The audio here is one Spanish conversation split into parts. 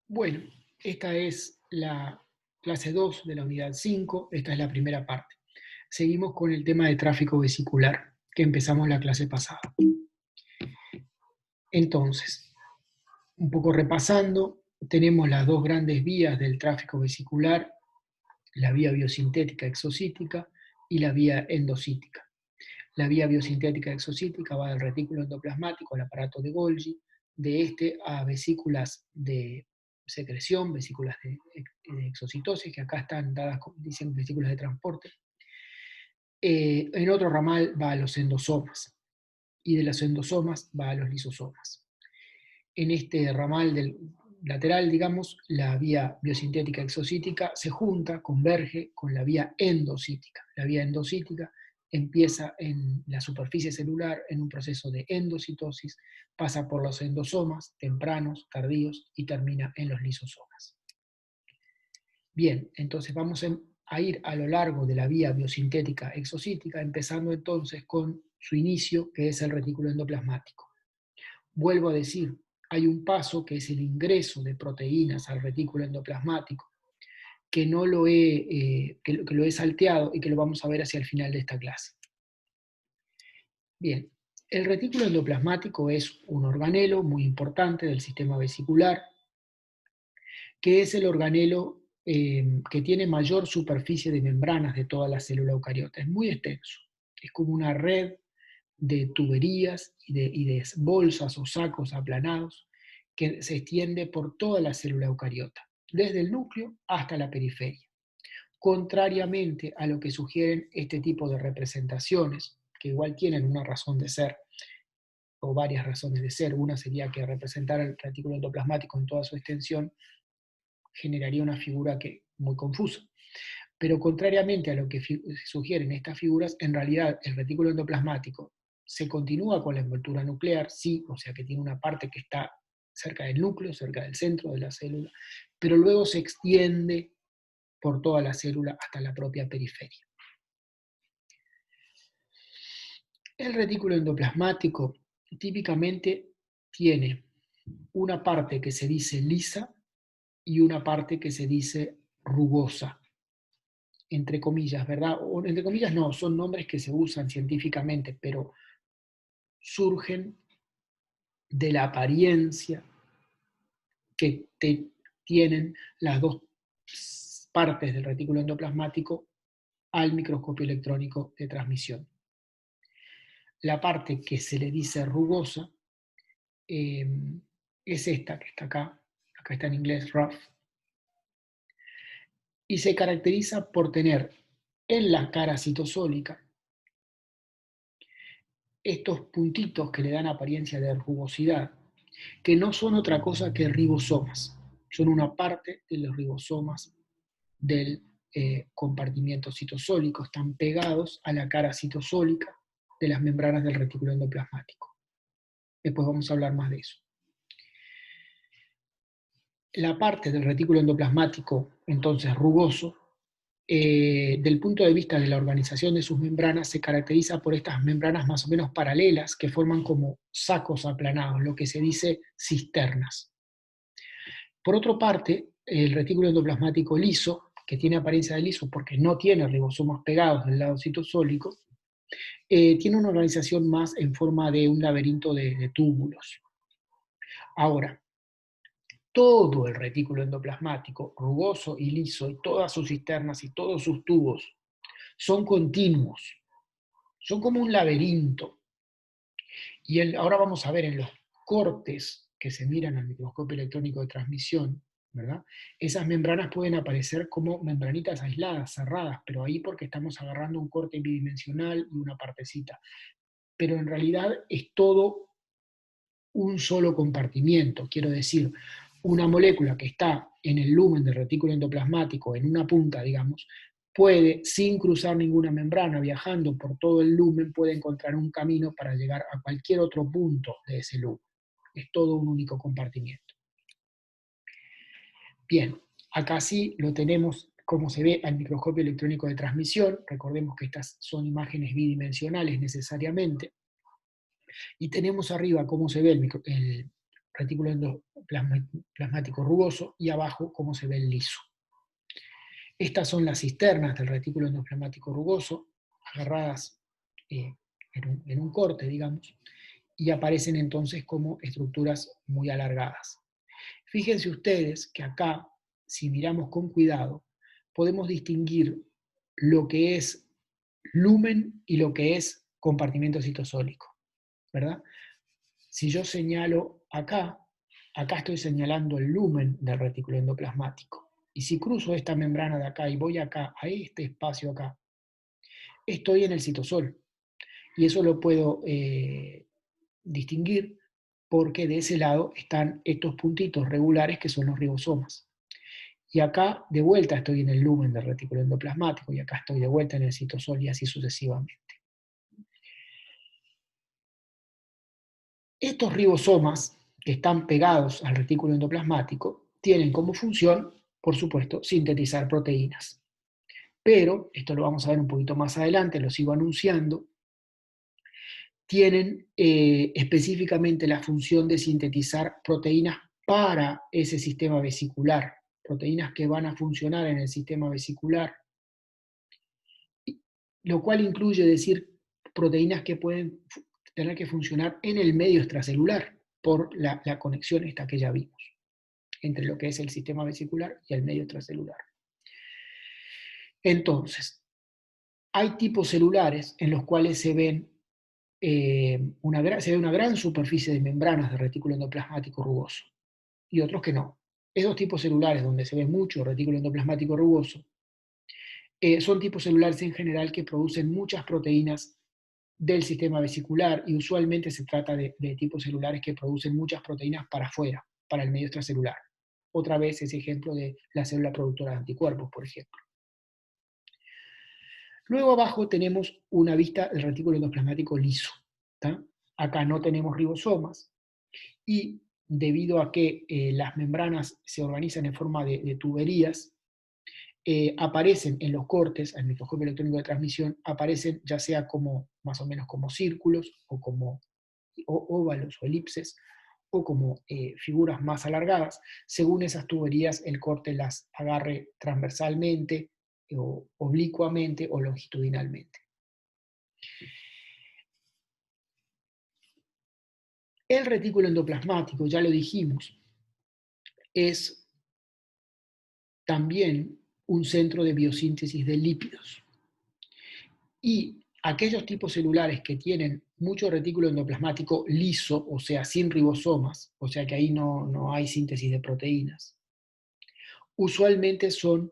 Bueno, esta es la clase 2 de la unidad 5, esta es la primera parte. Seguimos con el tema de tráfico vesicular, que empezamos la clase pasada. Entonces, un poco repasando, tenemos las dos grandes vías del tráfico vesicular, la vía biosintética exocítica y la vía endocítica. La vía biosintética exocítica va del retículo endoplasmático al aparato de Golgi, de este a vesículas de secreción, vesículas de exocitosis, que acá están dadas, dicen vesículas de transporte. En otro ramal va a los endosomas, y de los endosomas va a los lisosomas. En este ramal del lateral, digamos, la vía biosintética exocítica se junta, converge con la vía endocítica. La vía endocítica empieza en la superficie celular en un proceso de endocitosis, pasa por los endosomas, tempranos, tardíos, y termina en los lisosomas. Bien, entonces vamos a ir a lo largo de la vía biosintética exocítica, empezando entonces con su inicio, que es el retículo endoplasmático. Vuelvo a decir, hay un paso que es el ingreso de proteínas al retículo endoplasmático, que no lo que lo he salteado y que lo vamos a ver hacia el final de esta clase. Bien, el retículo endoplasmático es un organelo muy importante del sistema vesicular, que es el organelo que tiene mayor superficie de membranas de toda la célula eucariota. Es muy extenso, es como una red de tuberías y de bolsas o sacos aplanados que se extiende por toda la célula eucariota, desde el núcleo hasta la periferia. Contrariamente a lo que sugieren este tipo de representaciones, que igual tienen una razón de ser, o varias razones de ser. Una sería que representar el retículo endoplasmático en toda su extensión generaría una figura muy confusa. Pero contrariamente a lo que sugieren estas figuras, en realidad el retículo endoplasmático se continúa con la envoltura nuclear, sí, o sea que tiene una parte que está cerca del núcleo, cerca del centro de la célula, pero luego se extiende por toda la célula hasta la propia periferia. El retículo endoplasmático típicamente tiene una parte que se dice lisa y una parte que se dice rugosa, entre comillas, ¿verdad? O entre comillas no, son nombres que se usan científicamente, pero surgen de la apariencia que tienen las dos partes del retículo endoplasmático al microscopio electrónico de transmisión. La parte que se le dice rugosa es esta que está acá está en inglés rough, y se caracteriza por tener en la cara citosólica estos puntitos que le dan apariencia de rugosidad, que no son otra cosa que ribosomas, son una parte de los ribosomas del compartimiento citosólico, están pegados a la cara citosólica de las membranas del retículo endoplasmático. Después vamos a hablar más de eso. La parte del retículo endoplasmático, entonces rugoso, del punto de vista de la organización de sus membranas, se caracteriza por estas membranas más o menos paralelas que forman como sacos aplanados, lo que se dice cisternas. Por otra parte, el retículo endoplasmático liso, que tiene apariencia de liso porque no tiene ribosomas pegados del lado citosólico, tiene una organización más en forma de un laberinto de túbulos. Ahora, todo el retículo endoplasmático, rugoso y liso, y todas sus cisternas y todos sus tubos, son continuos, son como un laberinto. Y ahora vamos a ver en los cortes que se miran al microscopio electrónico de transmisión, ¿verdad? Esas membranas pueden aparecer como membranitas aisladas, cerradas, pero ahí porque estamos agarrando un corte bidimensional y una partecita. Pero en realidad es todo un solo compartimiento, quiero decir, una molécula que está en el lumen del retículo endoplasmático, en una punta, digamos, puede, sin cruzar ninguna membrana, viajando por todo el lumen, puede encontrar un camino para llegar a cualquier otro punto de ese lumen. Es todo un único compartimiento. Bien, acá sí lo tenemos como se ve al microscopio electrónico de transmisión. Recordemos que estas son imágenes bidimensionales necesariamente. Y tenemos arriba cómo se ve el retículo endoplasmático rugoso, y abajo cómo se ve el liso. Estas son las cisternas del retículo endoplasmático rugoso, agarradas en un corte, digamos, y aparecen entonces como estructuras muy alargadas. Fíjense ustedes que acá, si miramos con cuidado, podemos distinguir lo que es lumen y lo que es compartimento citosólico, ¿verdad? Si yo señalo acá, acá estoy señalando el lumen del retículo endoplasmático. Y si cruzo esta membrana de acá y voy acá, a este espacio acá, estoy en el citosol. Y eso lo puedo distinguir porque de ese lado están estos puntitos regulares que son los ribosomas. Y acá de vuelta estoy en el lumen del retículo endoplasmático y acá estoy de vuelta en el citosol y así sucesivamente. Estos ribosomas que están pegados al retículo endoplasmático tienen como función, por supuesto, sintetizar proteínas. Pero, esto lo vamos a ver un poquito más adelante, lo sigo anunciando, tienen específicamente la función de sintetizar proteínas para ese sistema vesicular, proteínas que van a funcionar en el sistema vesicular, lo cual incluye decir proteínas que pueden tener que funcionar en el medio extracelular por la conexión esta que ya vimos entre lo que es el sistema vesicular y el medio extracelular. Entonces, hay tipos celulares en los cuales se ve una gran superficie de membranas de retículo endoplasmático rugoso y otros que no. Esos tipos celulares donde se ve mucho retículo endoplasmático rugoso son tipos celulares en general que producen muchas proteínas del sistema vesicular y usualmente se trata de tipos celulares que producen muchas proteínas para afuera, para el medio extracelular. Otra vez ese ejemplo de la célula productora de anticuerpos, por ejemplo. Luego abajo tenemos una vista del retículo endoplasmático liso. ¿tá? Acá no tenemos ribosomas y debido a que las membranas se organizan en forma de tuberías, aparecen en los cortes, al microscopio electrónico de transmisión, aparecen ya sea como más o menos como círculos o como óvalos o elipses o como figuras más alargadas, según esas tuberías el corte las agarre transversalmente o oblicuamente o longitudinalmente. El retículo endoplasmático, ya lo dijimos, es también un centro de biosíntesis de lípidos. Y aquellos tipos celulares que tienen mucho retículo endoplasmático liso, o sea, sin ribosomas, o sea que ahí no hay síntesis de proteínas, usualmente son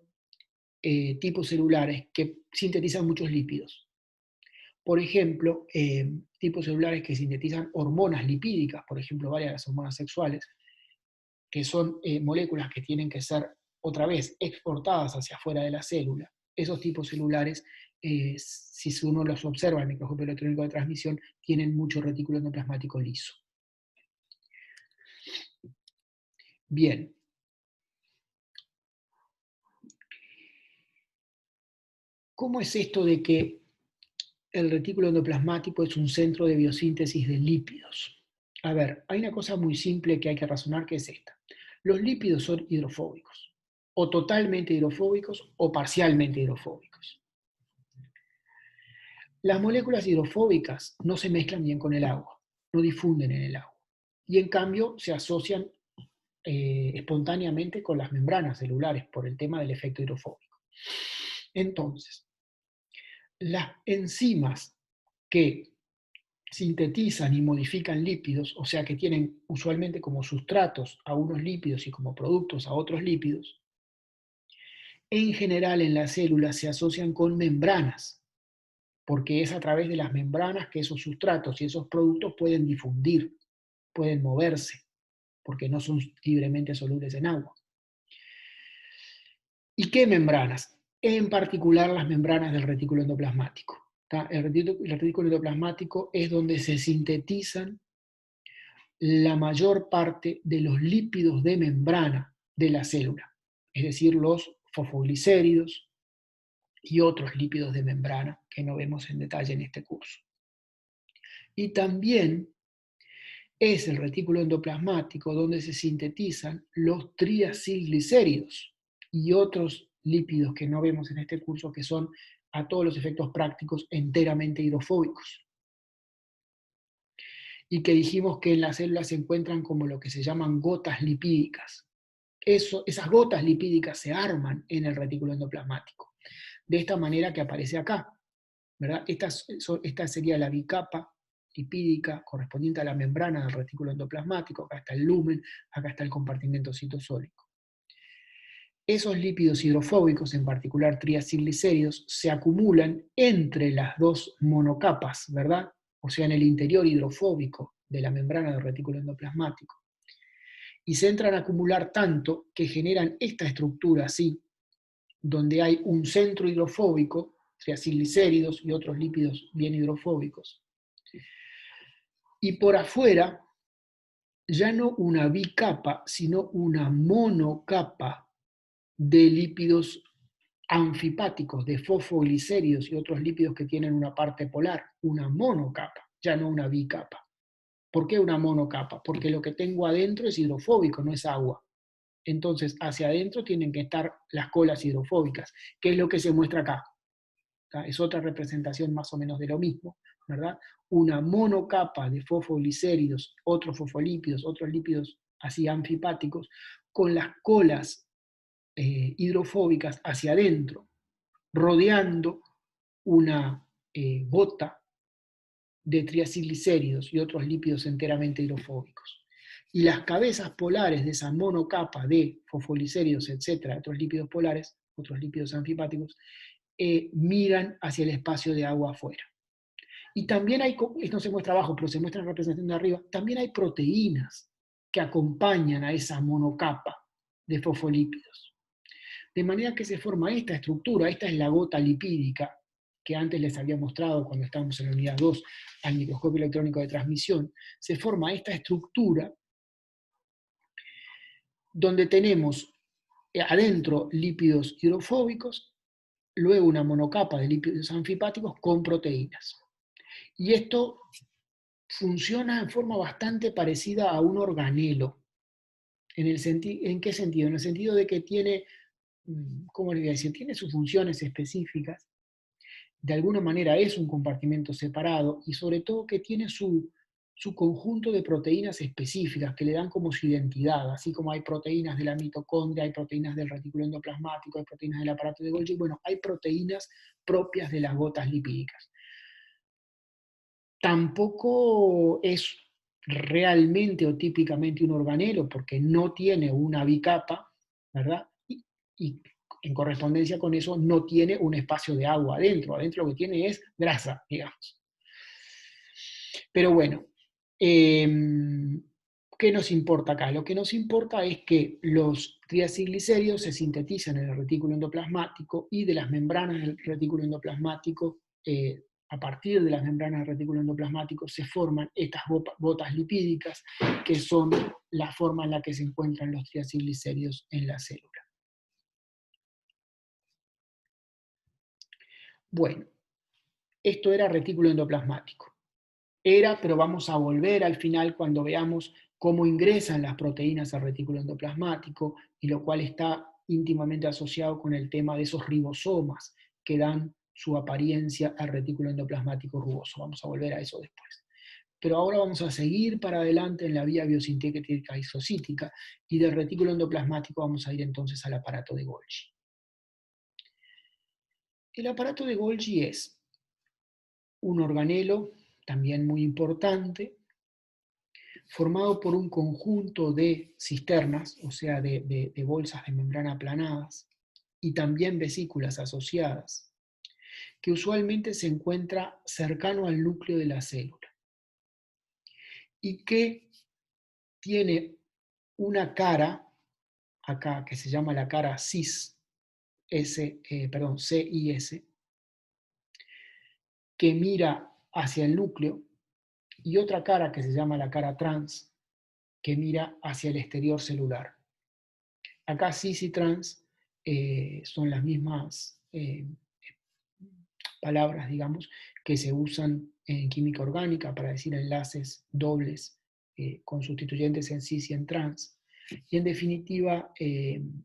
tipos celulares que sintetizan muchos lípidos. Por ejemplo, tipos celulares que sintetizan hormonas lipídicas, por ejemplo, varias de las hormonas sexuales, que son moléculas que tienen que ser otra vez exportadas hacia afuera de la célula. Esos tipos celulares, si uno los observa en el microscopio electrónico de transmisión, tienen mucho retículo endoplasmático liso. Bien. ¿Cómo es esto de que el retículo endoplasmático es un centro de biosíntesis de lípidos? A ver, hay una cosa muy simple que hay que razonar, que es esta. Los lípidos son hidrofóbicos, o totalmente hidrofóbicos o parcialmente hidrofóbicos. Las moléculas hidrofóbicas no se mezclan bien con el agua, no difunden en el agua, y en cambio se asocian espontáneamente con las membranas celulares por el tema del efecto hidrofóbico. Entonces, las enzimas que sintetizan y modifican lípidos, o sea que tienen usualmente como sustratos a unos lípidos y como productos a otros lípidos, en general en las células se asocian con membranas, porque es a través de las membranas que esos sustratos y esos productos pueden difundir, pueden moverse, porque no son libremente solubles en agua. ¿Y qué membranas? En particular las membranas del retículo endoplasmático. El retículo endoplasmático es donde se sintetizan la mayor parte de los lípidos de membrana de la célula, es decir, los fosfoglicéridos y otros lípidos de membrana que no vemos en detalle en este curso. Y también es el retículo endoplasmático donde se sintetizan los triacilglicéridos y otros lípidos que no vemos en este curso que son a todos los efectos prácticos enteramente hidrofóbicos. Y que dijimos que en las células se encuentran como lo que se llaman gotas lipídicas. Esas gotas lipídicas se arman en el retículo endoplasmático, de esta manera que aparece acá, ¿verdad? Esta sería la bicapa lipídica correspondiente a la membrana del retículo endoplasmático, acá está el lumen, acá está el compartimento citosólico. Esos lípidos hidrofóbicos, en particular triacilglicéridos, se acumulan entre las dos monocapas, ¿verdad? O sea, en el interior hidrofóbico de la membrana del retículo endoplasmático. Y se entran a acumular tanto que generan esta estructura así, donde hay un centro hidrofóbico, triacilglicéridos y otros lípidos bien hidrofóbicos. Y por afuera, ya no una bicapa, sino una monocapa de lípidos anfipáticos, de fosfoglicéridos y otros lípidos que tienen una parte polar, una monocapa, ya no una bicapa. ¿Por qué una monocapa? Porque lo que tengo adentro es hidrofóbico, no es agua. Entonces, hacia adentro tienen que estar las colas hidrofóbicas, que es lo que se muestra acá. Es otra representación más o menos de lo mismo, ¿verdad? Una monocapa de fosfoglicéridos, otros fosfolípidos, otros lípidos así anfipáticos, con las colas hidrofóbicas hacia adentro, rodeando una gota de triacilglicéridos y otros lípidos enteramente hidrofóbicos. Y las cabezas polares de esa monocapa de fosfolicéridos, etcétera, otros lípidos polares, otros lípidos anfipáticos, miran hacia el espacio de agua afuera. Y también hay, esto no se muestra abajo, pero se muestra en representación de arriba, también hay proteínas que acompañan a esa monocapa de fosfolípidos. De manera que se forma esta estructura, esta es la gota lipídica, que antes les había mostrado cuando estábamos en la unidad 2 al microscopio electrónico de transmisión, se forma esta estructura donde tenemos adentro lípidos hidrofóbicos, luego una monocapa de lípidos anfipáticos con proteínas. Y esto funciona en forma bastante parecida a un organelo. ¿En qué sentido? En el sentido de que tiene, ¿cómo le voy a decir? Tiene sus funciones específicas, de alguna manera es un compartimento separado y sobre todo que tiene su conjunto de proteínas específicas que le dan como su identidad, así como hay proteínas de la mitocondria, hay proteínas del retículo endoplasmático, hay proteínas del aparato de Golgi, bueno, hay proteínas propias de las gotas lipídicas. Tampoco es realmente o típicamente un organelo porque no tiene una bicapa, ¿verdad? Y en correspondencia con eso no tiene un espacio de agua adentro. Adentro lo que tiene es grasa, digamos. Pero bueno, ¿qué nos importa acá? Lo que nos importa es que los triacilglicéridos se sintetizan en el retículo endoplasmático y de las membranas del retículo endoplasmático, a partir de las membranas del retículo endoplasmático, se forman estas gotas lipídicas que son la forma en la que se encuentran los triacilglicéridos en la célula. Bueno, esto era retículo endoplasmático. Pero vamos a volver al final cuando veamos cómo ingresan las proteínas al retículo endoplasmático, y lo cual está íntimamente asociado con el tema de esos ribosomas que dan su apariencia al retículo endoplasmático rugoso. Vamos a volver a eso después. Pero ahora vamos a seguir para adelante en la vía biosintética isocítica, y del retículo endoplasmático vamos a ir entonces al aparato de Golgi. El aparato de Golgi es un organelo también muy importante, formado por un conjunto de cisternas, o sea, de bolsas de membrana aplanadas, y también vesículas asociadas, que usualmente se encuentra cercano al núcleo de la célula, y que tiene una cara, acá, que se llama la cara CIS, CIS, que mira hacia el núcleo, y otra cara que se llama la cara trans, que mira hacia el exterior celular. Acá cis y trans son las mismas palabras, digamos, que se usan en química orgánica para decir enlaces dobles con sustituyentes en cis y en trans. Y en definitiva,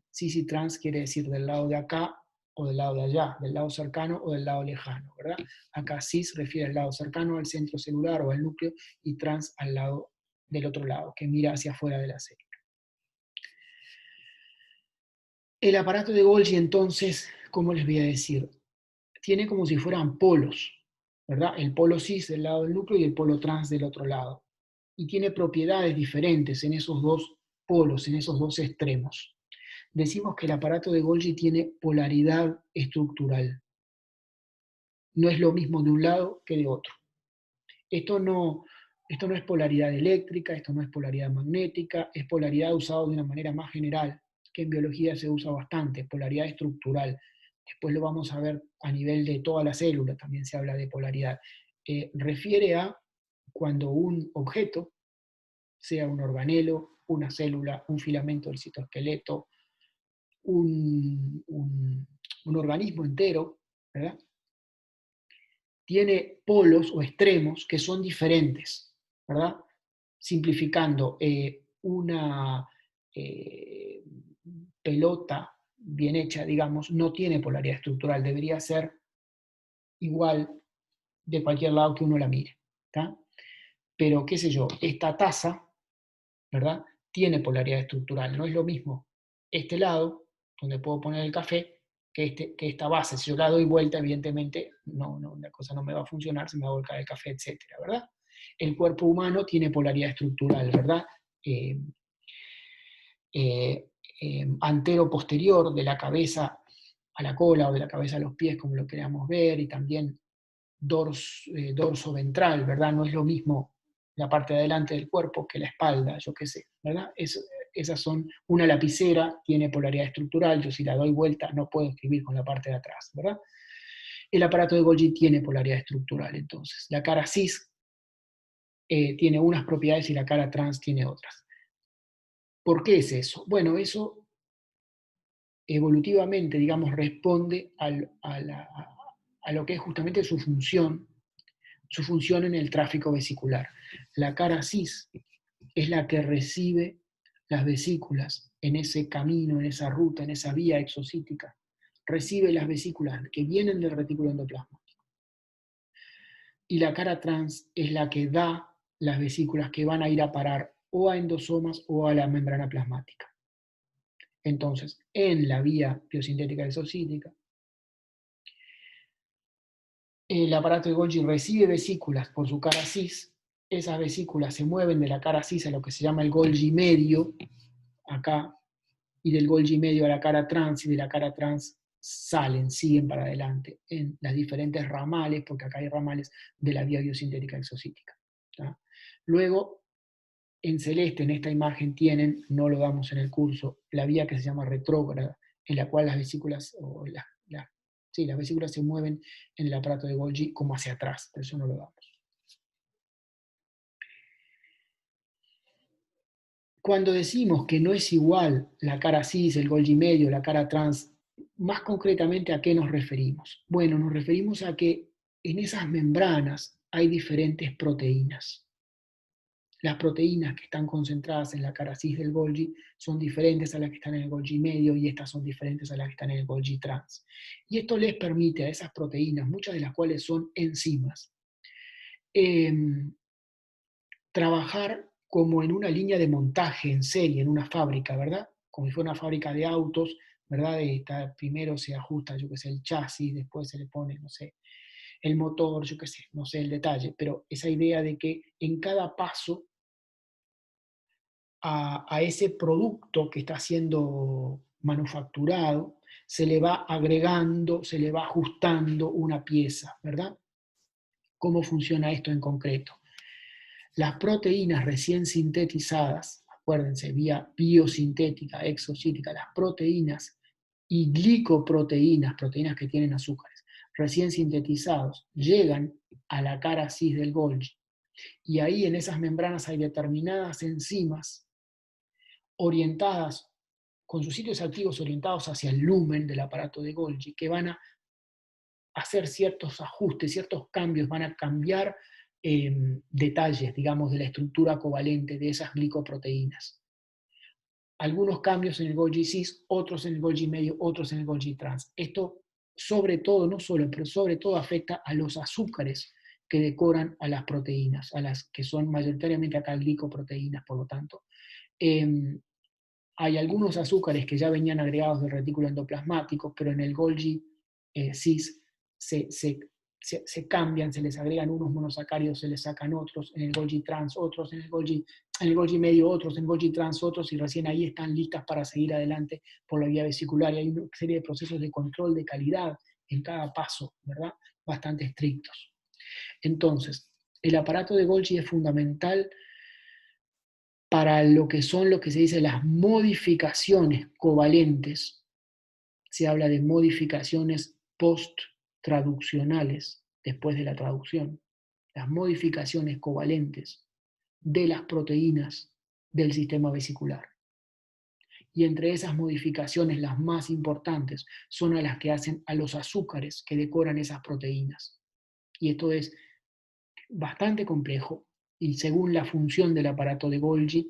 cis y trans quiere decir del lado de acá o del lado de allá, del lado cercano o del lado lejano, ¿verdad? Acá cis refiere al lado cercano al centro celular o al núcleo, y trans al lado del otro lado, que mira hacia afuera de la célula. El aparato de Golgi, entonces, ¿cómo les voy a decir? Tiene como si fueran polos, ¿verdad? El polo cis del lado del núcleo y el polo trans del otro lado. Y tiene propiedades diferentes en esos dos polos, en esos dos extremos. Decimos que el aparato de Golgi tiene polaridad estructural. No es lo mismo de un lado que de otro. Esto no es polaridad eléctrica, esto no es polaridad magnética, es polaridad usada de una manera más general, que en biología se usa bastante, polaridad estructural. Después lo vamos a ver a nivel de toda la célula, también se habla de polaridad. Refiere a cuando un objeto, sea un organelo, una célula, un filamento del citoesqueleto, un organismo entero, ¿verdad? Tiene polos o extremos que son diferentes, ¿verdad? Simplificando, una pelota bien hecha, digamos, no tiene polaridad estructural, debería ser igual de cualquier lado que uno la mire, ¿tá? Pero, qué sé yo, esta taza, ¿verdad? Tiene polaridad estructural, no es lo mismo este lado, donde puedo poner el café, que esta base. Si yo la doy vuelta, evidentemente, la cosa no me va a funcionar, se me va a volcar el café, etcétera, ¿verdad? El cuerpo humano tiene polaridad estructural, ¿verdad? Eh, Antero-posterior, de la cabeza a la cola o de la cabeza a los pies, como lo queramos ver, y también dorso-ventral, ¿verdad? No es lo mismo la parte de adelante del cuerpo que la espalda, yo qué sé, ¿verdad? Esas son, una lapicera tiene polaridad estructural, yo si la doy vuelta no puedo escribir con la parte de atrás, ¿verdad? El aparato de Golgi tiene polaridad estructural, entonces. La cara cis tiene unas propiedades y la cara trans tiene otras. ¿Por qué es eso? Bueno, eso evolutivamente, digamos, responde a lo que es justamente su función en el tráfico vesicular. La cara cis es la que recibe las vesículas en ese camino, en esa ruta, en esa vía exocítica. Recibe las vesículas que vienen del retículo endoplasmático. Y la cara trans es la que da las vesículas que van a ir a parar o a endosomas o a la membrana plasmática. Entonces, en la vía biosintética exocítica, el aparato de Golgi recibe vesículas por su cara cis, esas vesículas se mueven de la cara cis a lo que se llama el Golgi medio, acá, y del Golgi medio a la cara trans, y de la cara trans siguen para adelante en las diferentes ramales, porque acá hay ramales de la vía biosintética exocítica. ¿Tá? Luego, en celeste, en esta imagen tienen, no lo damos en el curso, la vía que se llama retrógrada, en la cual las vesículas, las vesículas se mueven en el aparato de Golgi como hacia atrás, pero eso no lo damos. Cuando decimos que no es igual la cara cis, el Golgi medio, la cara trans, más concretamente, ¿a qué nos referimos? Bueno, nos referimos a que en esas membranas hay diferentes proteínas. Las proteínas que están concentradas en la cara cis del Golgi son diferentes a las que están en el Golgi medio, y estas son diferentes a las que están en el Golgi trans. Y esto les permite a esas proteínas, muchas de las cuales son enzimas, trabajar como en una línea de montaje en serie, en una fábrica, ¿verdad? Como si fuera una fábrica de autos, ¿verdad? Primero se ajusta, yo qué sé, el chasis, después se le pone, no sé, el motor, yo qué sé, no sé el detalle, pero esa idea de que en cada paso a ese producto que está siendo manufacturado, se le va agregando, se le va ajustando una pieza, ¿verdad? ¿Cómo funciona esto en concreto? Las proteínas recién sintetizadas, acuérdense, vía biosintética, exocítica, las proteínas y glicoproteínas, proteínas que tienen azúcares, recién sintetizados, llegan a la cara cis del Golgi. Y ahí en esas membranas hay determinadas enzimas orientadas, con sus sitios activos orientados hacia el lumen del aparato de Golgi, que van a hacer ciertos ajustes, ciertos cambios, van a cambiar detalles, digamos, de la estructura covalente de esas glicoproteínas. Algunos cambios en el Golgi cis, otros en el Golgi medio, otros en el Golgi trans. Esto sobre todo, no solo, pero sobre todo afecta a los azúcares que decoran a las proteínas, a las que son mayoritariamente acá glicoproteínas, por lo tanto. Hay algunos azúcares que ya venían agregados del retículo endoplasmático, pero en el Golgi cis se cambian, se les agregan unos monosacáridos, se les sacan otros, en el Golgi trans otros, en el Golgi medio otros, en el Golgi trans otros, y recién ahí están listas para seguir adelante por la vía vesicular. Y hay una serie de procesos de control de calidad en cada paso, ¿verdad? Bastante estrictos. Entonces, el aparato de Golgi es fundamental para lo que son lo que se dice las modificaciones covalentes. Se habla de modificaciones post-traduccionales, después de la traducción. Las modificaciones covalentes de las proteínas del sistema vesicular. Y entre esas modificaciones, las más importantes son a las que hacen a los azúcares que decoran esas proteínas. Y esto es bastante complejo, y según la función del aparato de Golgi,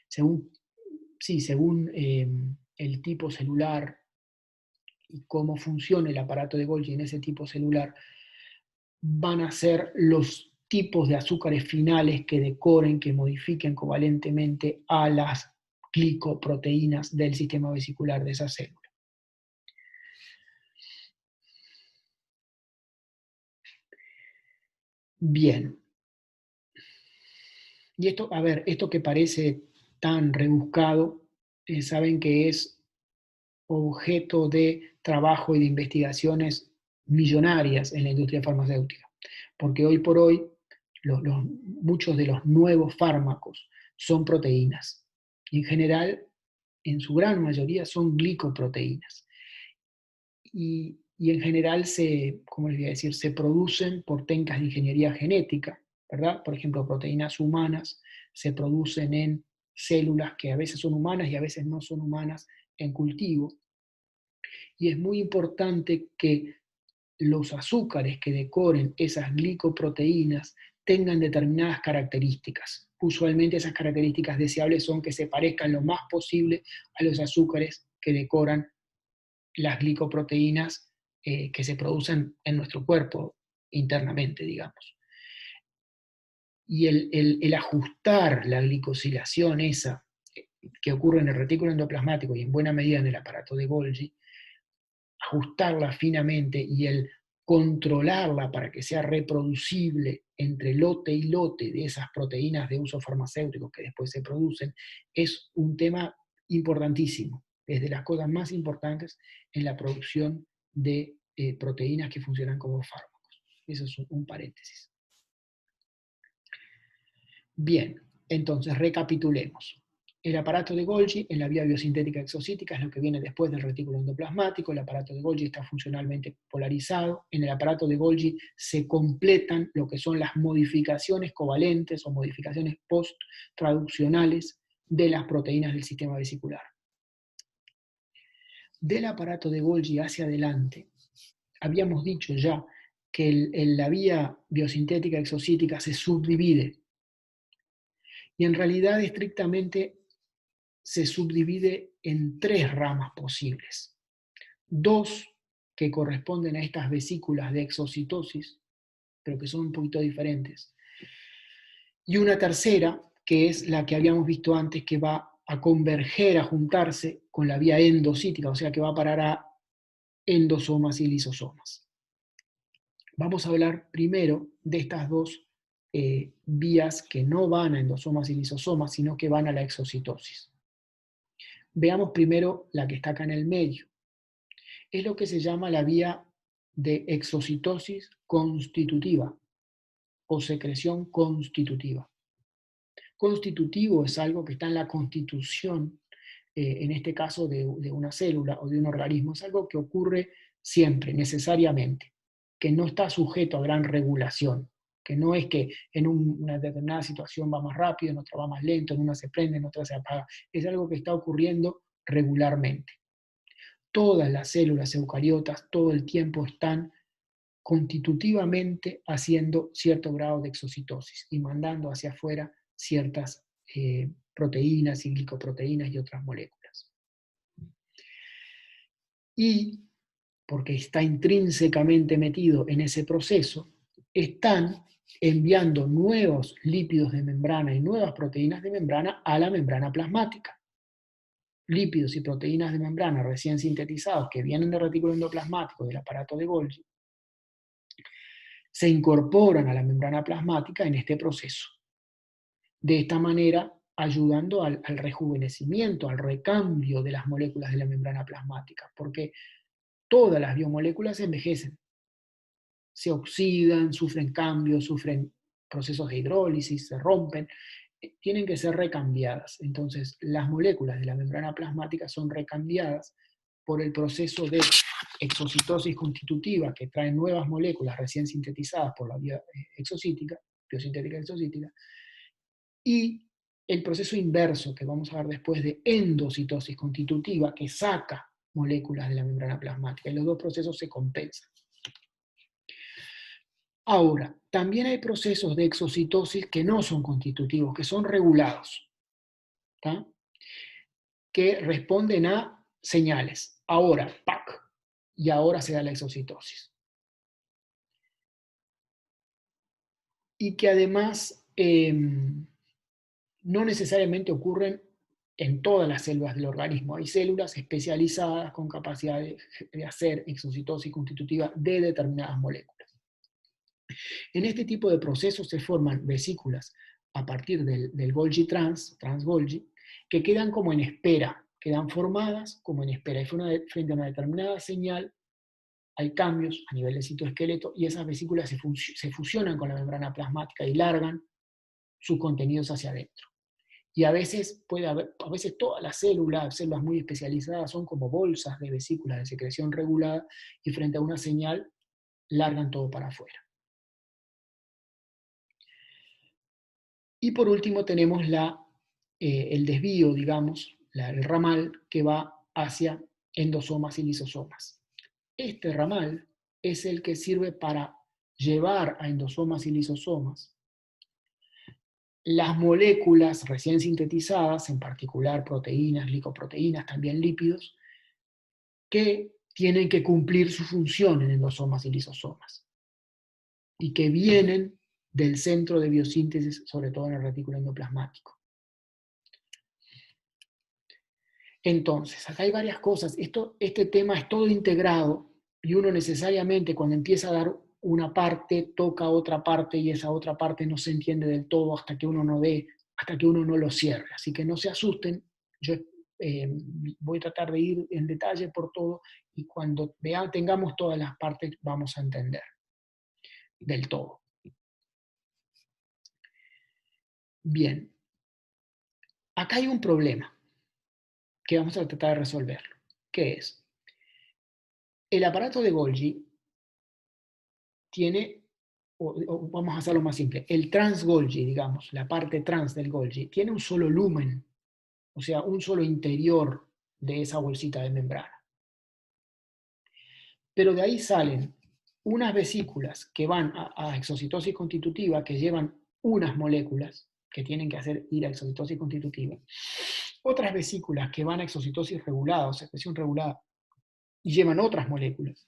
según el tipo celular y cómo funciona el aparato de Golgi en ese tipo celular, van a ser los tipos de azúcares finales que decoren, que modifiquen covalentemente a las glicoproteínas del sistema vesicular de esa célula. Bien. Y esto, a ver, esto que parece tan rebuscado, saben que es objeto de trabajo y de investigaciones millonarias en la industria farmacéutica, porque hoy por hoy muchos de los nuevos fármacos son proteínas. En general, en su gran mayoría, son glicoproteínas. Y en general ¿cómo les voy a decir? Se producen por técnicas de ingeniería genética, ¿verdad? Por ejemplo, proteínas humanas se producen en células que a veces son humanas y a veces no son humanas en cultivo. Y es muy importante que los azúcares que decoren esas glicoproteínas tengan determinadas características. Usualmente esas características deseables son que se parezcan lo más posible a los azúcares que decoran las glicoproteínas que se producen en nuestro cuerpo internamente, digamos. Y el ajustar la glicosilación esa que ocurre en el retículo endoplasmático y en buena medida en el aparato de Golgi, ajustarla finamente y el controlarla para que sea reproducible entre lote y lote de esas proteínas de uso farmacéutico que después se producen, es un tema importantísimo, es de las cosas más importantes en la producción de proteínas que funcionan como fármacos. Eso es un paréntesis. Bien, entonces recapitulemos. El aparato de Golgi en la vía biosintética exocítica es lo que viene después del retículo endoplasmático. El aparato de Golgi está funcionalmente polarizado. En el aparato de Golgi se completan lo que son las modificaciones covalentes o modificaciones post-traduccionales de las proteínas del sistema vesicular. Del aparato de Golgi hacia adelante, habíamos dicho ya que la vía biosintética exocítica se subdivide. Y en realidad estrictamente se subdivide en 3 ramas posibles. 2 que corresponden a estas vesículas de exocitosis, pero que son un poquito diferentes. Y una tercera, que es la que habíamos visto antes, que va a converger, a juntarse con la vía endocítica, o sea que va a parar a endosomas y lisosomas. Vamos a hablar primero de estas 2 vías que no van a endosomas y lisosomas, sino que van a la exocitosis. Veamos primero la que está acá en el medio. Es lo que se llama la vía de exocitosis constitutiva o secreción constitutiva. Constitutivo es algo que está en la constitución, en este caso de una célula o de un organismo. Es algo que ocurre siempre, necesariamente, que no está sujeto a gran regulación, que no es que en una determinada situación va más rápido, en otra va más lento, en una se prende, en otra se apaga. Es algo que está ocurriendo regularmente. Todas las células eucariotas todo el tiempo están constitutivamente haciendo cierto grado de exocitosis y mandando hacia afuera ciertas proteínas y glicoproteínas y otras moléculas. Y, porque está intrínsecamente metido en ese proceso, están enviando nuevos lípidos de membrana y nuevas proteínas de membrana a la membrana plasmática. Lípidos y proteínas de membrana recién sintetizados que vienen del retículo endoplasmático del aparato de Golgi, se incorporan a la membrana plasmática en este proceso. De esta manera, ayudando al rejuvenecimiento, al recambio de las moléculas de la membrana plasmática, porque todas las biomoléculas envejecen, se oxidan, sufren cambios, sufren procesos de hidrólisis, se rompen, tienen que ser recambiadas. Entonces, las moléculas de la membrana plasmática son recambiadas por el proceso de exocitosis constitutiva, que trae nuevas moléculas recién sintetizadas por la vía exocítica, biosintética exocítica, y el proceso inverso, que vamos a ver después, de endocitosis constitutiva, que saca moléculas de la membrana plasmática, y los dos procesos se compensan. Ahora, también hay procesos de exocitosis que no son constitutivos, que son regulados, ¿tá? Que responden a señales. Ahora, ¡pac! Y ahora se da la exocitosis. Y que además no necesariamente ocurren en todas las células del organismo. Hay células especializadas con capacidad de hacer exocitosis constitutiva de determinadas moléculas. En este tipo de procesos se forman vesículas a partir del Golgi trans-Golgi, que quedan como en espera, quedan formadas como en espera. Y frente a una determinada señal hay cambios a nivel del citoesqueleto y esas vesículas se fusionan con la membrana plasmática y largan sus contenidos hacia adentro. Y a veces todas las células muy especializadas, son como bolsas de vesículas de secreción regulada y frente a una señal largan todo para afuera. Y por último tenemos el desvío, digamos, el ramal que va hacia endosomas y lisosomas. Este ramal es el que sirve para llevar a endosomas y lisosomas las moléculas recién sintetizadas, en particular proteínas, glicoproteínas, también lípidos, que tienen que cumplir su función en endosomas y lisosomas, y que vienen del centro de biosíntesis, sobre todo en el retículo endoplasmático. Entonces, acá hay varias cosas. Este tema es todo integrado, y uno necesariamente cuando empieza a dar una parte, toca otra parte, y esa otra parte no se entiende del todo hasta que uno no lo cierre. Así que no se asusten, yo voy a tratar de ir en detalle por todo, y cuando tengamos todas las partes vamos a entender del todo. Bien, acá hay un problema que vamos a tratar de resolverlo, que es, el aparato de Golgi tiene, o vamos a hacerlo más simple, el trans-Golgi, digamos, la parte trans del Golgi, tiene un solo lumen, o sea, un solo interior de esa bolsita de membrana. Pero de ahí salen unas vesículas que van a exocitosis constitutiva, que llevan unas moléculas que tienen que hacer ir a exocitosis constitutiva, otras vesículas que van a exocitosis regulada, o secreción regulada, y llevan otras moléculas,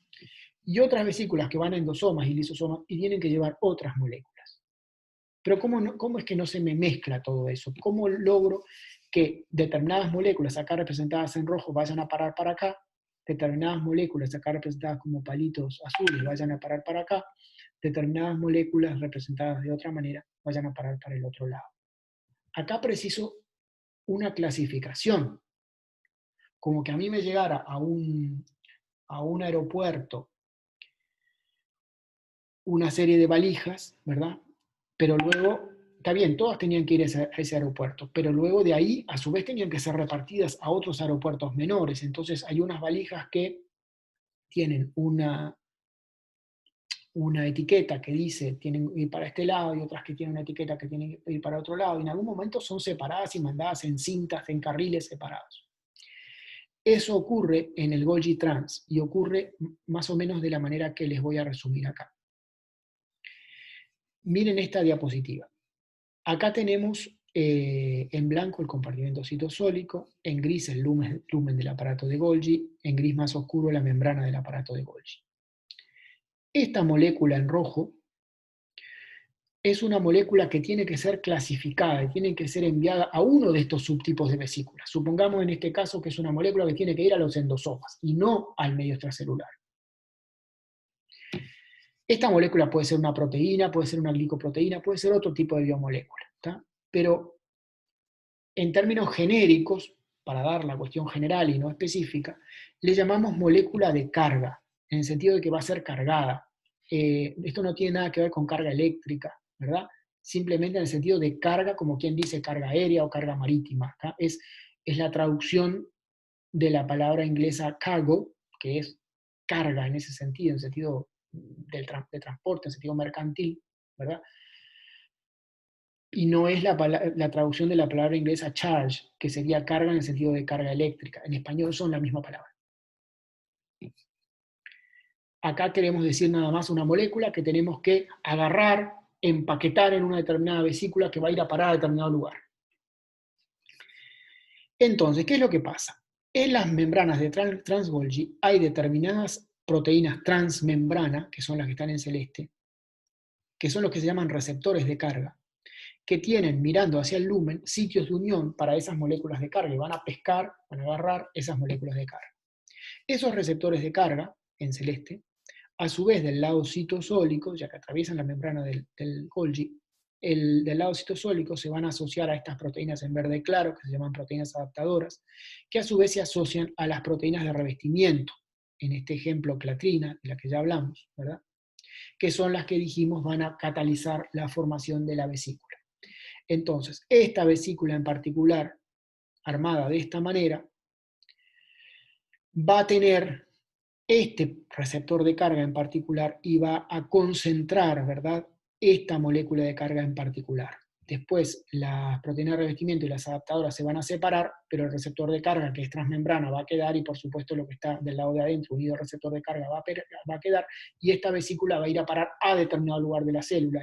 y otras vesículas que van a endosomas y lisosomas y tienen que llevar otras moléculas. Pero ¿cómo es que no se me mezcla todo eso? ¿Cómo logro que determinadas moléculas acá representadas en rojo vayan a parar para acá, determinadas moléculas acá representadas como palitos azules vayan a parar para acá, determinadas moléculas representadas de otra manera vayan a parar para el otro lado? Acá preciso una clasificación, como que a mí me llegara a un aeropuerto una serie de valijas, ¿verdad? Pero luego, está bien, todas tenían que ir a ese aeropuerto, pero luego de ahí, a su vez, tenían que ser repartidas a otros aeropuertos menores. Entonces hay unas valijas que tienen una etiqueta que dice tienen que ir para este lado, y otras que tienen una etiqueta que tienen que ir para otro lado, y en algún momento son separadas y mandadas en cintas, en carriles separados. Eso ocurre en el Golgi trans y ocurre más o menos de la manera que les voy a resumir acá. Miren esta diapositiva. Acá tenemos en blanco el compartimento citosólico, en gris el lumen del aparato de Golgi, en gris más oscuro la membrana del aparato de Golgi. Esta molécula en rojo es una molécula que tiene que ser clasificada y tiene que ser enviada a uno de estos subtipos de vesículas. Supongamos en este caso que es una molécula que tiene que ir a los endosomas y no al medio extracelular. Esta molécula puede ser una proteína, puede ser una glicoproteína, puede ser otro tipo de biomolécula, ¿tá? Pero en términos genéricos, para dar la cuestión general y no específica, le llamamos molécula de carga, en el sentido de que va a ser cargada. Esto no tiene nada que ver con carga eléctrica, ¿verdad? Simplemente en el sentido de carga, como quien dice carga aérea o carga marítima. ¿Tá? Es la traducción de la palabra inglesa cargo, que es carga en ese sentido, en el sentido de transporte, en sentido mercantil, ¿verdad? Y no es la traducción de la palabra inglesa charge, que sería carga en el sentido de carga eléctrica. En español son la misma palabra. Acá queremos decir nada más una molécula que tenemos que agarrar, empaquetar en una determinada vesícula que va a ir a parar a determinado lugar. Entonces, ¿qué es lo que pasa? En las membranas de Trans-Golgi hay determinadas proteínas transmembrana, que son las que están en celeste, que son los que se llaman receptores de carga, que tienen, mirando hacia el lumen, sitios de unión para esas moléculas de carga, y van a pescar, van a agarrar esas moléculas de carga. Esos receptores de carga, en celeste, a su vez del lado citosólico, ya que atraviesan la membrana del Golgi, del lado citosólico se van a asociar a estas proteínas en verde claro, que se llaman proteínas adaptadoras, que a su vez se asocian a las proteínas de revestimiento, en este ejemplo clatrina, de la que ya hablamos, ¿verdad? Que son las que dijimos van a catalizar la formación de la vesícula. Entonces, esta vesícula en particular, armada de esta manera, va a tener este receptor de carga en particular y va a concentrar, ¿verdad?, esta molécula de carga en particular. Después, las proteínas de revestimiento y las adaptadoras se van a separar, pero el receptor de carga, que es transmembrana, va a quedar, y por supuesto lo que está del lado de adentro, unido al receptor de carga, va a quedar, y esta vesícula va a ir a parar a determinado lugar de la célula,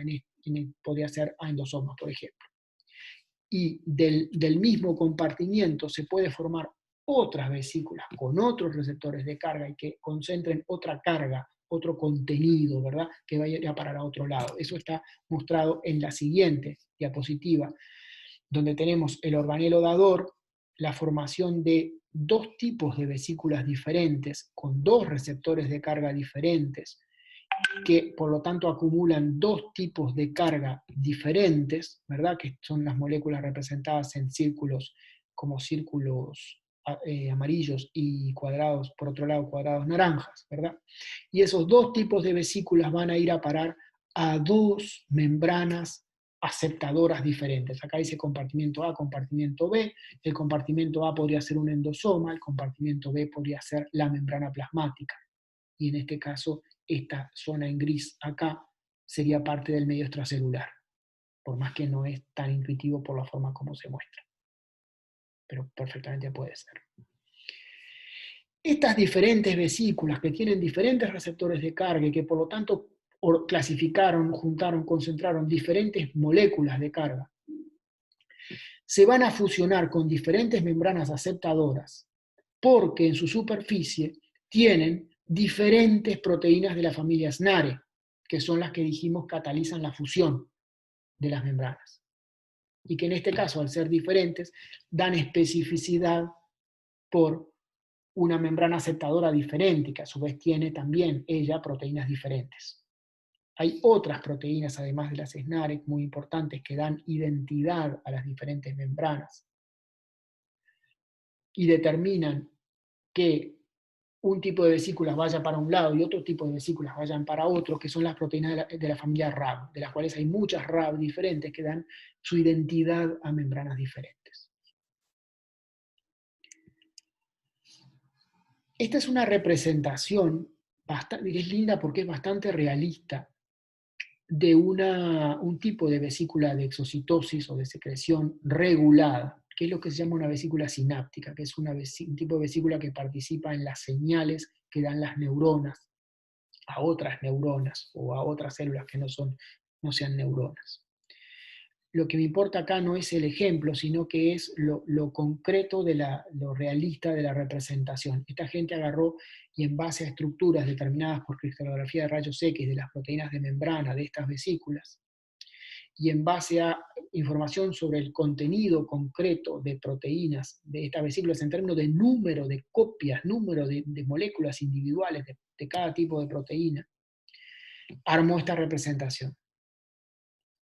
podría ser a endosomas, por ejemplo. Y del mismo compartimiento se puede formar otras vesículas con otros receptores de carga y que concentren otra carga, otro contenido, ¿verdad?, que vaya a parar a otro lado. Eso está mostrado en la siguiente diapositiva, donde tenemos el organelo dador, la formación de dos tipos de vesículas diferentes, con dos receptores de carga diferentes, que por lo tanto acumulan dos tipos de carga diferentes, ¿verdad? Que son las moléculas representadas en círculos, como círculos amarillos y cuadrados, por otro lado cuadrados naranjas, ¿verdad? Y esos dos tipos de vesículas van a ir a parar a dos membranas aceptadoras diferentes. Acá dice compartimiento A, compartimiento B. El compartimiento A podría ser un endosoma, el compartimiento B podría ser la membrana plasmática. Y en este caso, esta zona en gris acá sería parte del medio extracelular, por más que no es tan intuitivo por la forma como se muestra. Pero perfectamente puede ser. Estas diferentes vesículas que tienen diferentes receptores de carga y que por lo tanto clasificaron, juntaron, concentraron diferentes moléculas de carga, se van a fusionar con diferentes membranas aceptadoras porque en su superficie tienen diferentes proteínas de la familia SNARE, que son las que dijimos catalizan la fusión de las membranas. Y que en este caso, al ser diferentes, dan especificidad por una membrana aceptadora diferente, que a su vez tiene también ella proteínas diferentes. Hay otras proteínas, además de las SNARE, muy importantes, que dan identidad a las diferentes membranas y determinan que un tipo de vesículas vaya para un lado y otro tipo de vesículas vayan para otro, que son las proteínas de la familia RAB, de las cuales hay muchas RAB diferentes que dan su identidad a membranas diferentes. Esta es una representación bastante, es linda porque es bastante realista, de un tipo de vesícula de exocitosis o de secreción regulada, que es lo que se llama una vesícula sináptica, que es un tipo de vesícula que participa en las señales que dan las neuronas a otras neuronas o a otras células que no sean neuronas. Lo que me importa acá no es el ejemplo, sino que es lo concreto, lo realista de la representación. Esta gente agarró y en base a estructuras determinadas por cristalografía de rayos X de las proteínas de membrana de estas vesículas, y en base a información sobre el contenido concreto de proteínas de estas vesículas en términos de número de copias, número de moléculas individuales de cada tipo de proteína, armó esta representación.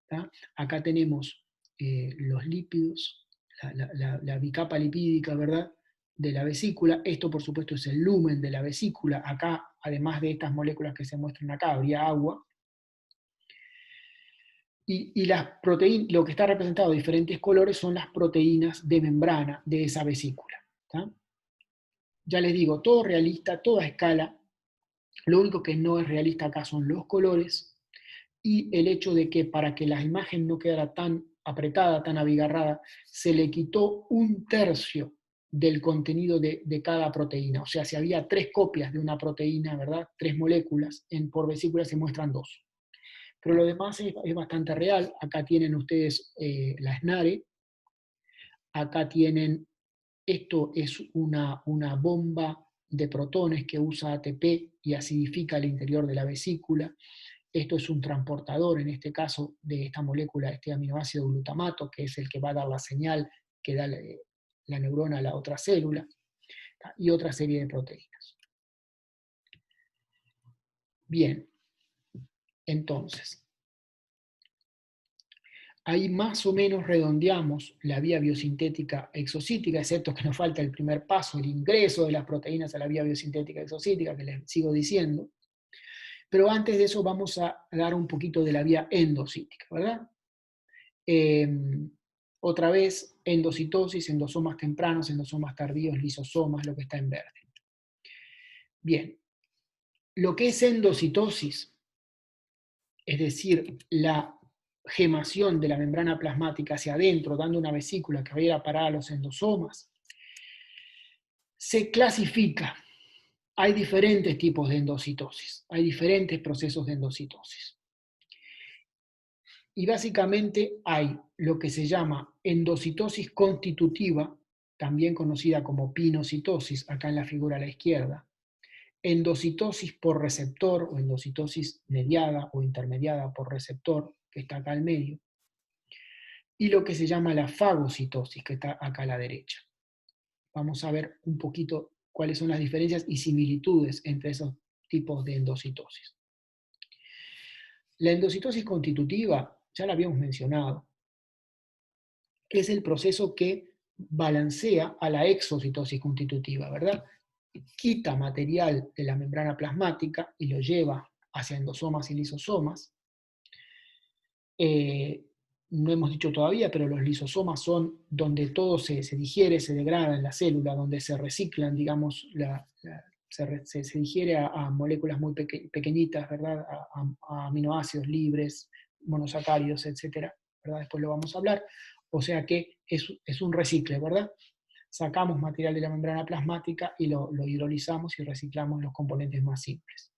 ¿Tá? Acá tenemos los lípidos, la bicapa lipídica, ¿verdad?, de la vesícula. Esto, por supuesto, es el lumen de la vesícula. Acá, además de estas moléculas que se muestran acá, habría agua. Y las proteínas, lo que está representado de diferentes colores son las proteínas de membrana de esa vesícula. ¿Tá? Ya les digo, todo realista, toda escala. Lo único que no es realista acá son los colores y el hecho de que para que la imagen no quedara tan apretada, tan abigarrada, se le quitó 1/3 del contenido de cada proteína. O sea, si había 3 copias de una proteína, ¿verdad?, 3 moléculas, por vesícula se muestran 2. Pero lo demás es bastante real. Acá tienen ustedes la SNARE, acá tienen, esto es una bomba de protones que usa ATP y acidifica el interior de la vesícula. Esto es un transportador, en este caso, de esta molécula, este aminoácido glutamato, que es el que va a dar la señal que da la neurona a la otra célula, y otra serie de proteínas. Bien, entonces, ahí más o menos redondeamos la vía biosintética exocítica, excepto que nos falta el primer paso, el ingreso de las proteínas a la vía biosintética exocítica, que les sigo diciendo. Pero antes de eso vamos a dar un poquito de la vía endocítica, ¿verdad? Otra vez, endocitosis, endosomas tempranos, endosomas tardíos, lisosomas, lo que está en verde. Bien, lo que es endocitosis, es decir, la gemación de la membrana plasmática hacia adentro, dando una vesícula que va a ir a parar a los endosomas, se clasifica. Hay diferentes tipos de endocitosis, hay diferentes procesos de endocitosis. Y básicamente hay lo que se llama endocitosis constitutiva, también conocida como pinocitosis, acá en la figura a la izquierda, endocitosis por receptor o endocitosis mediada o intermediada por receptor, que está acá al medio, y lo que se llama la fagocitosis, que está acá a la derecha. Vamos a ver un poquito cuáles son las diferencias y similitudes entre esos tipos de endocitosis. La endocitosis constitutiva, ya la habíamos mencionado, es el proceso que balancea a la exocitosis constitutiva, ¿verdad? Quita material de la membrana plasmática y lo lleva hacia endosomas y lisosomas. No hemos dicho todavía, pero los lisosomas son donde todo se digiere, se degrada en la célula, donde se reciclan, digamos, se digiere a moléculas muy pequeñitas, ¿verdad? A aminoácidos libres, monosacáridos, etc. ¿Verdad? Después lo vamos a hablar. O sea que es un recicle, ¿verdad? Sacamos material de la membrana plasmática y lo hidrolizamos y reciclamos los componentes más simples.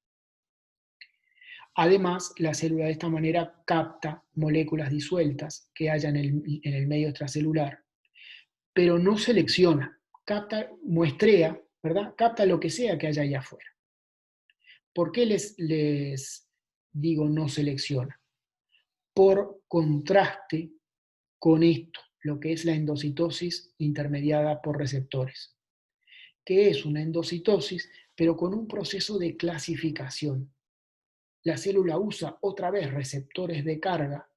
Además, la célula de esta manera capta moléculas disueltas que haya en el medio extracelular, pero no selecciona, capta, muestrea, ¿verdad? Capta lo que sea que haya allá afuera. ¿Por qué les digo no selecciona? Por contraste con esto, lo que es la endocitosis intermediada por receptores, que es una endocitosis, pero con un proceso de clasificación. La célula usa otra vez receptores de carga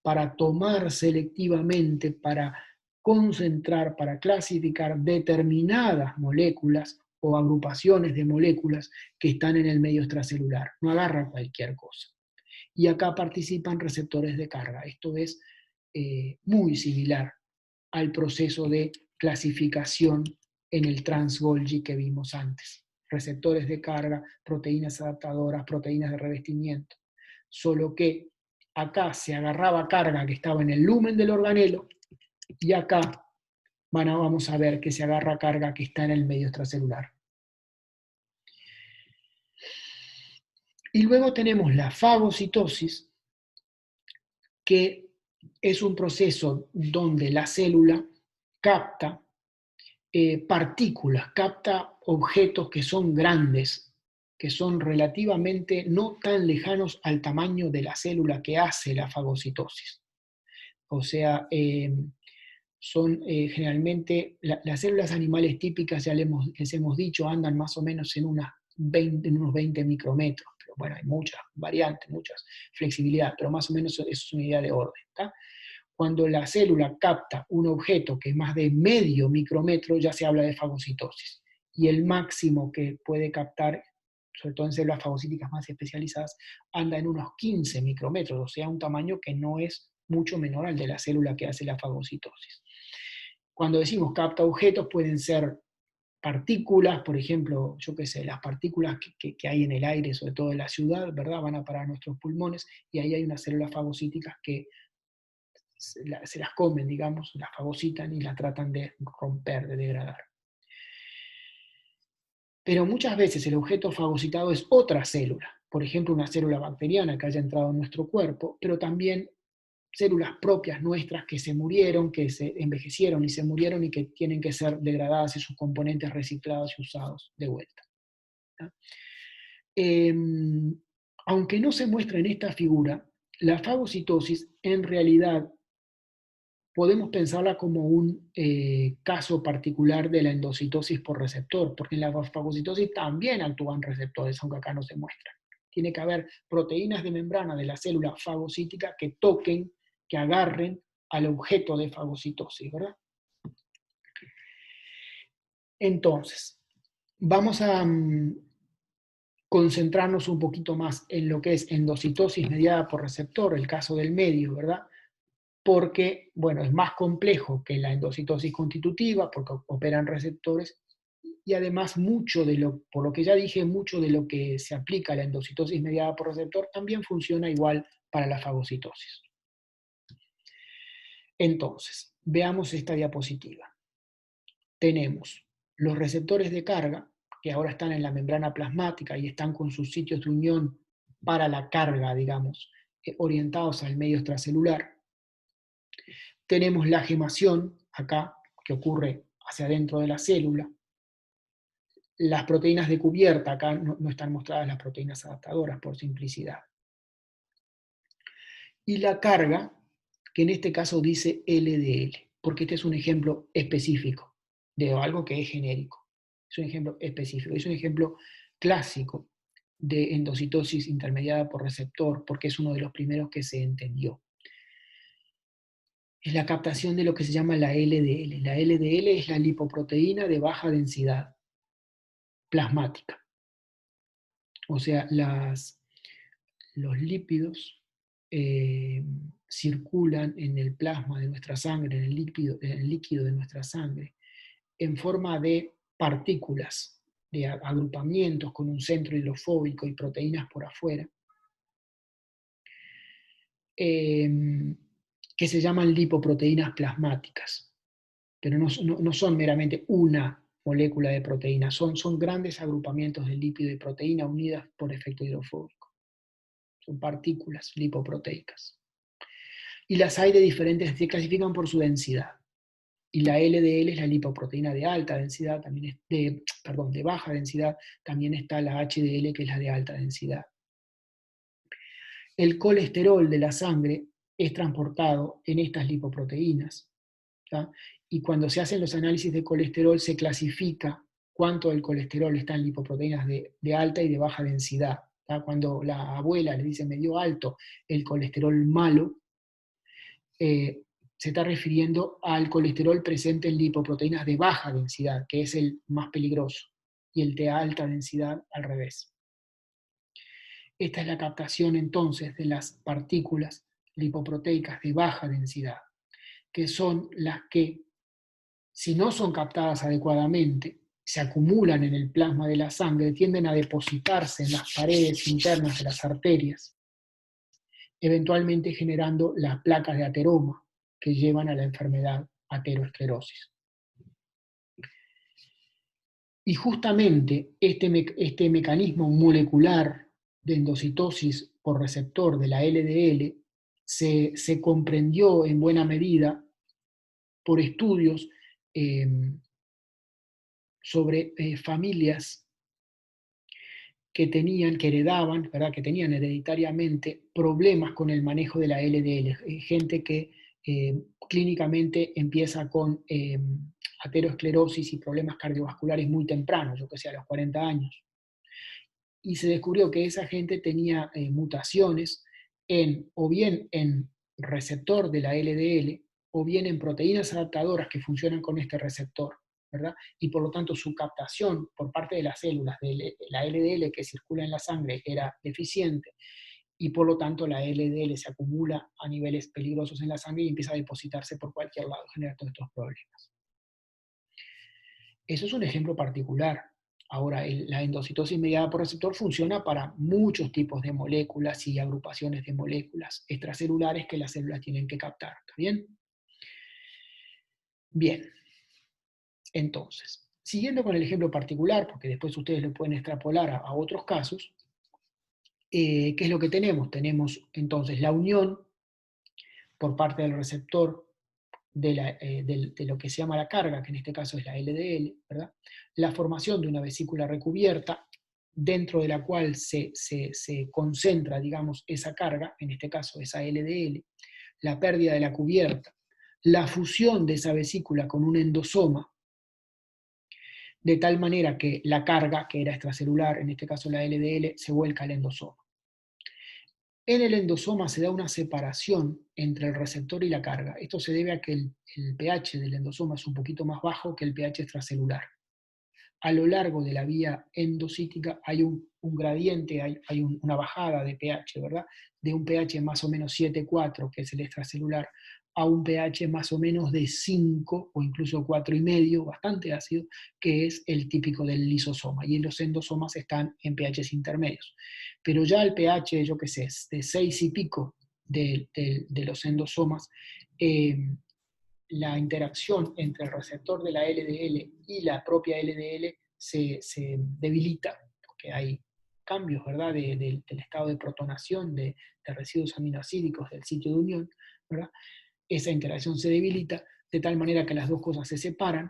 para tomar selectivamente, para concentrar, para clasificar determinadas moléculas o agrupaciones de moléculas que están en el medio extracelular. No agarra cualquier cosa. Y acá participan receptores de carga. Esto es muy similar al proceso de clasificación en el trans-Golgi que vimos antes. Receptores de carga, proteínas adaptadoras, proteínas de revestimiento. Solo que acá se agarraba carga que estaba en el lumen del organelo y acá vamos a ver que se agarra carga que está en el medio extracelular. Y luego tenemos la fagocitosis, que es un proceso donde la célula capta partículas, capta objetos que son grandes, que son relativamente no tan lejanos al tamaño de la célula que hace la fagocitosis. O sea, son generalmente, las células animales típicas, ya les hemos dicho, andan más o menos en unos 20 micrómetros. Pero bueno, hay muchas variantes, muchas flexibilidad, pero más o menos eso es una idea de orden. ¿Tá? Cuando la célula capta un objeto que es más de medio micrómetro, ya se habla de fagocitosis. Y el máximo que puede captar, sobre todo en células fagocíticas más especializadas, anda en unos 15 micrómetros, o sea, un tamaño que no es mucho menor al de la célula que hace la fagocitosis. Cuando decimos capta objetos, pueden ser partículas, por ejemplo, yo qué sé, las partículas que hay en el aire, sobre todo en la ciudad, ¿verdad? Van a parar a nuestros pulmones, y ahí hay unas células fagocíticas que se las comen, digamos, las fagocitan y las tratan de romper, de degradar. Pero muchas veces el objeto fagocitado es otra célula, por ejemplo, una célula bacteriana que haya entrado en nuestro cuerpo, pero también células propias nuestras que se murieron, que se envejecieron y se murieron y que tienen que ser degradadas y sus componentes reciclados y usados de vuelta. Eh, Aunque no se muestra en esta figura, la fagocitosis en realidad podemos pensarla como un caso particular de la endocitosis por receptor, porque en la fagocitosis también actúan receptores, aunque acá no se muestran. Tiene que haber proteínas de membrana de la célula fagocítica que toquen, que agarren al objeto de fagocitosis, ¿verdad? Entonces, vamos a concentrarnos un poquito más en lo que es endocitosis mediada por receptor, el caso del medio, ¿verdad? Porque, bueno, es más complejo que la endocitosis constitutiva, porque operan receptores, y además mucho de lo, por lo que ya dije, mucho de lo que se aplica a la endocitosis mediada por receptor también funciona igual para la fagocitosis. Entonces, veamos esta diapositiva. Tenemos los receptores de carga, que ahora están en la membrana plasmática y están con sus sitios de unión para la carga, digamos, orientados al medio extracelular. Tenemos la gemación, acá, que ocurre hacia adentro de la célula. Las proteínas de cubierta, acá no están mostradas las proteínas adaptadoras por simplicidad. Y la carga, que en este caso dice LDL, porque este es un ejemplo específico de algo que es genérico. Es un ejemplo específico, es un ejemplo clásico de endocitosis intermediada por receptor, porque es uno de los primeros que se entendió. Es la captación de lo que se llama la LDL. La LDL es la lipoproteína de baja densidad plasmática. O sea, los lípidos circulan en el plasma de nuestra sangre, en el líquido de nuestra sangre, en forma de partículas, de agrupamientos con un centro hidrofóbico y proteínas por afuera, que se llaman lipoproteínas plasmáticas, pero no son meramente una molécula de proteína, son grandes agrupamientos de lípido y proteína unidas por efecto hidrofóbico. Son partículas lipoproteicas. Y las hay de diferentes, se clasifican por su densidad. Y la LDL es la lipoproteína de alta densidad, también es de baja densidad, también está la HDL que es la de alta densidad. El colesterol de la sangre es transportado en estas lipoproteínas, ¿tá? Y cuando se hacen los análisis de colesterol se clasifica cuánto del colesterol está en lipoproteínas de alta y de baja densidad. ¿Tá? Cuando la abuela le dice me dio alto el colesterol malo, se está refiriendo al colesterol presente en lipoproteínas de baja densidad, que es el más peligroso, y el de alta densidad al revés. Esta es la captación entonces de las partículas lipoproteicas de baja densidad, que son las que, si no son captadas adecuadamente, se acumulan en el plasma de la sangre, tienden a depositarse en las paredes internas de las arterias, eventualmente generando las placas de ateroma que llevan a la enfermedad aterosclerosis. Y justamente este mecanismo molecular de endocitosis por receptor de la LDL se comprendió en buena medida por estudios eh, sobre familias que heredaban, ¿verdad? Que tenían hereditariamente problemas con el manejo de la LDL, gente que clínicamente empieza con aterosclerosis y problemas cardiovasculares muy tempranos, yo que sé, a los 40 años. Y se descubrió que esa gente tenía mutaciones o bien en receptor de la LDL o bien en proteínas adaptadoras que funcionan con este receptor, ¿verdad? Y por lo tanto su captación por parte de las células de la LDL que circula en la sangre era deficiente y por lo tanto la LDL se acumula a niveles peligrosos en la sangre y empieza a depositarse por cualquier lado, genera todos estos problemas. Eso es un ejemplo particular. Ahora, la endocitosis mediada por receptor funciona para muchos tipos de moléculas y agrupaciones de moléculas extracelulares que las células tienen que captar. ¿Está bien? Bien. Entonces, siguiendo con el ejemplo particular, porque después ustedes lo pueden extrapolar a otros casos, ¿qué es lo que tenemos? Tenemos entonces la unión por parte del receptor de lo que se llama la carga, que en este caso es la LDL, ¿verdad? La formación de una vesícula recubierta, dentro de la cual se concentra, digamos, esa carga, en este caso esa LDL, la pérdida de la cubierta, la fusión de esa vesícula con un endosoma, de tal manera que la carga, que era extracelular, en este caso la LDL, se vuelca al endosoma. En el endosoma se da una separación entre el receptor y la carga. Esto se debe a que el pH del endosoma es un poquito más bajo que el pH extracelular. A lo largo de la vía endocítica hay un gradiente, hay una bajada de pH, ¿verdad? De un pH más o menos 7,4, que es el extracelular, a un pH más o menos de 5 o incluso 4,5, bastante ácido, que es el típico del lisosoma. Y los endosomas están en pHs intermedios. Pero ya el pH, yo qué sé, de 6 y pico de los endosomas, la interacción entre el receptor de la LDL y la propia LDL se debilita, porque hay cambios, ¿verdad?, del estado de protonación de residuos aminoácidos del sitio de unión, ¿verdad? Esa interacción se debilita de tal manera que las dos cosas se separan.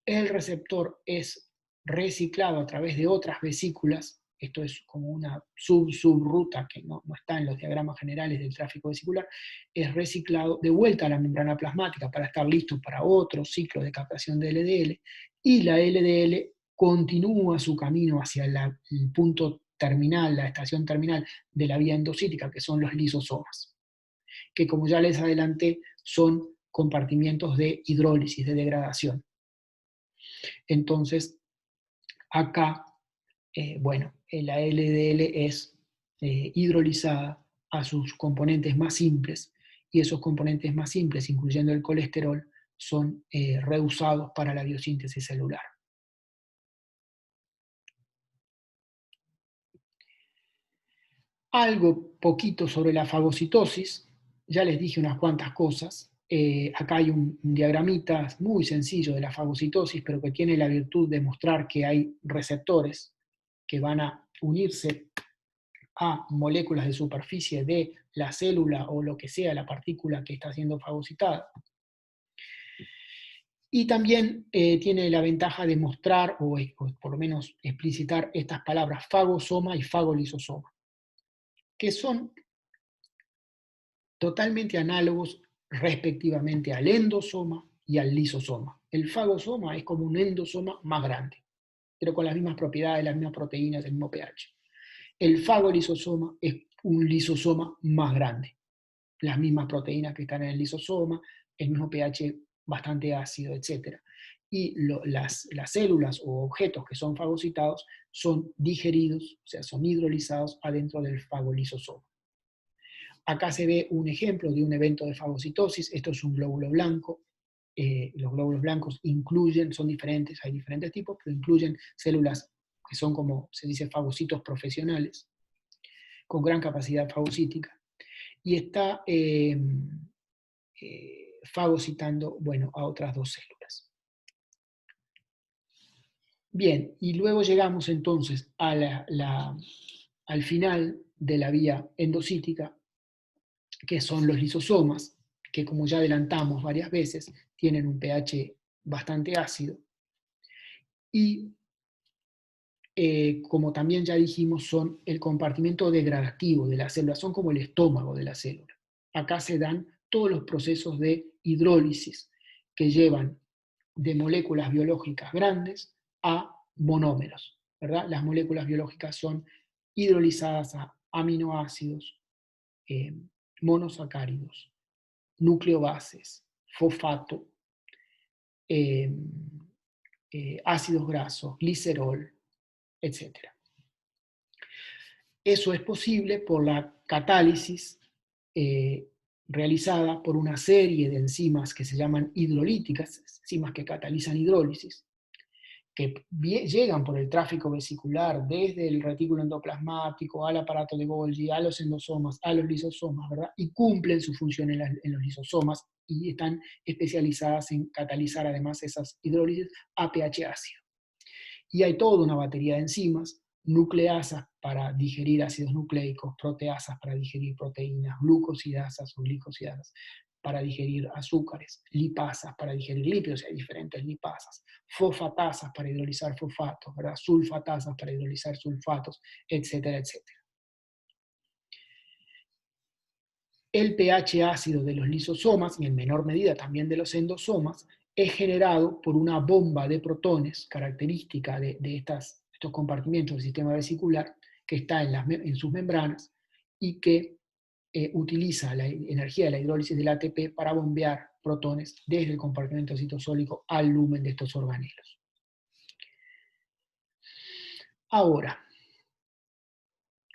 El receptor es reciclado a través de otras vesículas. Esto es como una subruta que no está en los diagramas generales del tráfico vesicular, es reciclado de vuelta a la membrana plasmática para estar listo para otro ciclo de captación de LDL, y la LDL continúa su camino hacia el punto terminal, la estación terminal de la vía endocítica, que son los lisosomas, que como ya les adelanté, son compartimientos de hidrólisis, de degradación. Entonces, acá bueno, la LDL es hidrolizada a sus componentes más simples, y esos componentes más simples, incluyendo el colesterol, son reusados para la biosíntesis celular. Algo poquito sobre la fagocitosis, ya les dije unas cuantas cosas. Acá hay un diagramita muy sencillo de la fagocitosis, pero que tiene la virtud de mostrar que hay receptores que van a unirse a moléculas de superficie de la célula o lo que sea la partícula que está siendo fagocitada. Y también tiene la ventaja de mostrar, o por lo menos explicitar, estas palabras fagosoma y fagolisosoma, que son totalmente análogos respectivamente al endosoma y al lisosoma. El fagosoma es como un endosoma más grande, pero con las mismas propiedades, las mismas proteínas, el mismo pH. El fagolisosoma es un lisosoma más grande, las mismas proteínas que están en el lisosoma, el mismo pH bastante ácido, etc. Y las células o objetos que son fagocitados son digeridos, o sea, son hidrolizados adentro del fagolisosoma. Acá se ve un ejemplo de un evento de fagocitosis. Esto es un glóbulo blanco. Los glóbulos blancos son diferentes, hay diferentes tipos, pero incluyen células que son, como se dice, fagocitos profesionales, con gran capacidad fagocítica. Y está fagocitando, bueno, a otras dos células. Bien, y luego llegamos entonces a al final de la vía endocítica, que son los lisosomas, que como ya adelantamos varias veces, tienen un pH bastante ácido, y como también ya dijimos, son el compartimento degradativo de la célula, son como el estómago de la célula. Acá se dan todos los procesos de hidrólisis que llevan de moléculas biológicas grandes a monómeros, ¿verdad? Las moléculas biológicas son hidrolizadas a aminoácidos, eh, monosacáridos, nucleobases, fosfato, eh, ácidos grasos, glicerol, etc. Eso es posible por la catálisis eh, realizada por una serie de enzimas que se llaman hidrolíticas, enzimas que catalizan hidrólisis, que llegan por el tráfico vesicular desde el retículo endoplasmático al aparato de Golgi, a los endosomas, a los lisosomas, ¿verdad? Y cumplen su función en los lisosomas y están especializadas en catalizar además esas hidrólisis a pH ácido. Y hay toda una batería de enzimas, nucleasas para digerir ácidos nucleicos, proteasas para digerir proteínas, glucosidasas o glicosidasas para digerir azúcares, lipasas para digerir lípidos, hay diferentes lipasas, fosfatasas para hidrolizar fosfatos, ¿verdad? Sulfatasas para hidrolizar sulfatos, etcétera, etcétera. El pH ácido de los lisosomas, y en menor medida también de los endosomas, es generado por una bomba de protones característica de estos compartimentos del sistema vesicular que está en sus membranas y que utiliza la energía de la hidrólisis del ATP para bombear protones desde el compartimento citosólico al lumen de estos organelos. Ahora,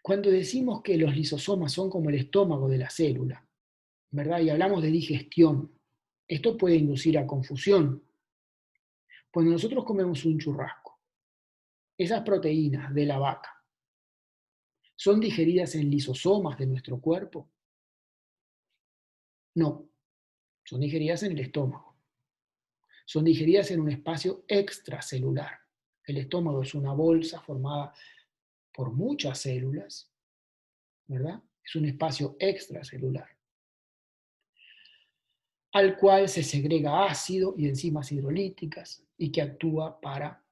cuando decimos que los lisosomas son como el estómago de la célula, ¿verdad? Y hablamos de digestión, esto puede inducir a confusión. Cuando nosotros comemos un churrasco, esas proteínas de la vaca son digeridas en lisosomas de nuestro cuerpo. No, son digeridas en el estómago. Son digeridas en un espacio extracelular. El estómago es una bolsa formada por muchas células, ¿verdad? Es un espacio extracelular, al cual se segrega ácido y enzimas hidrolíticas y que actúa para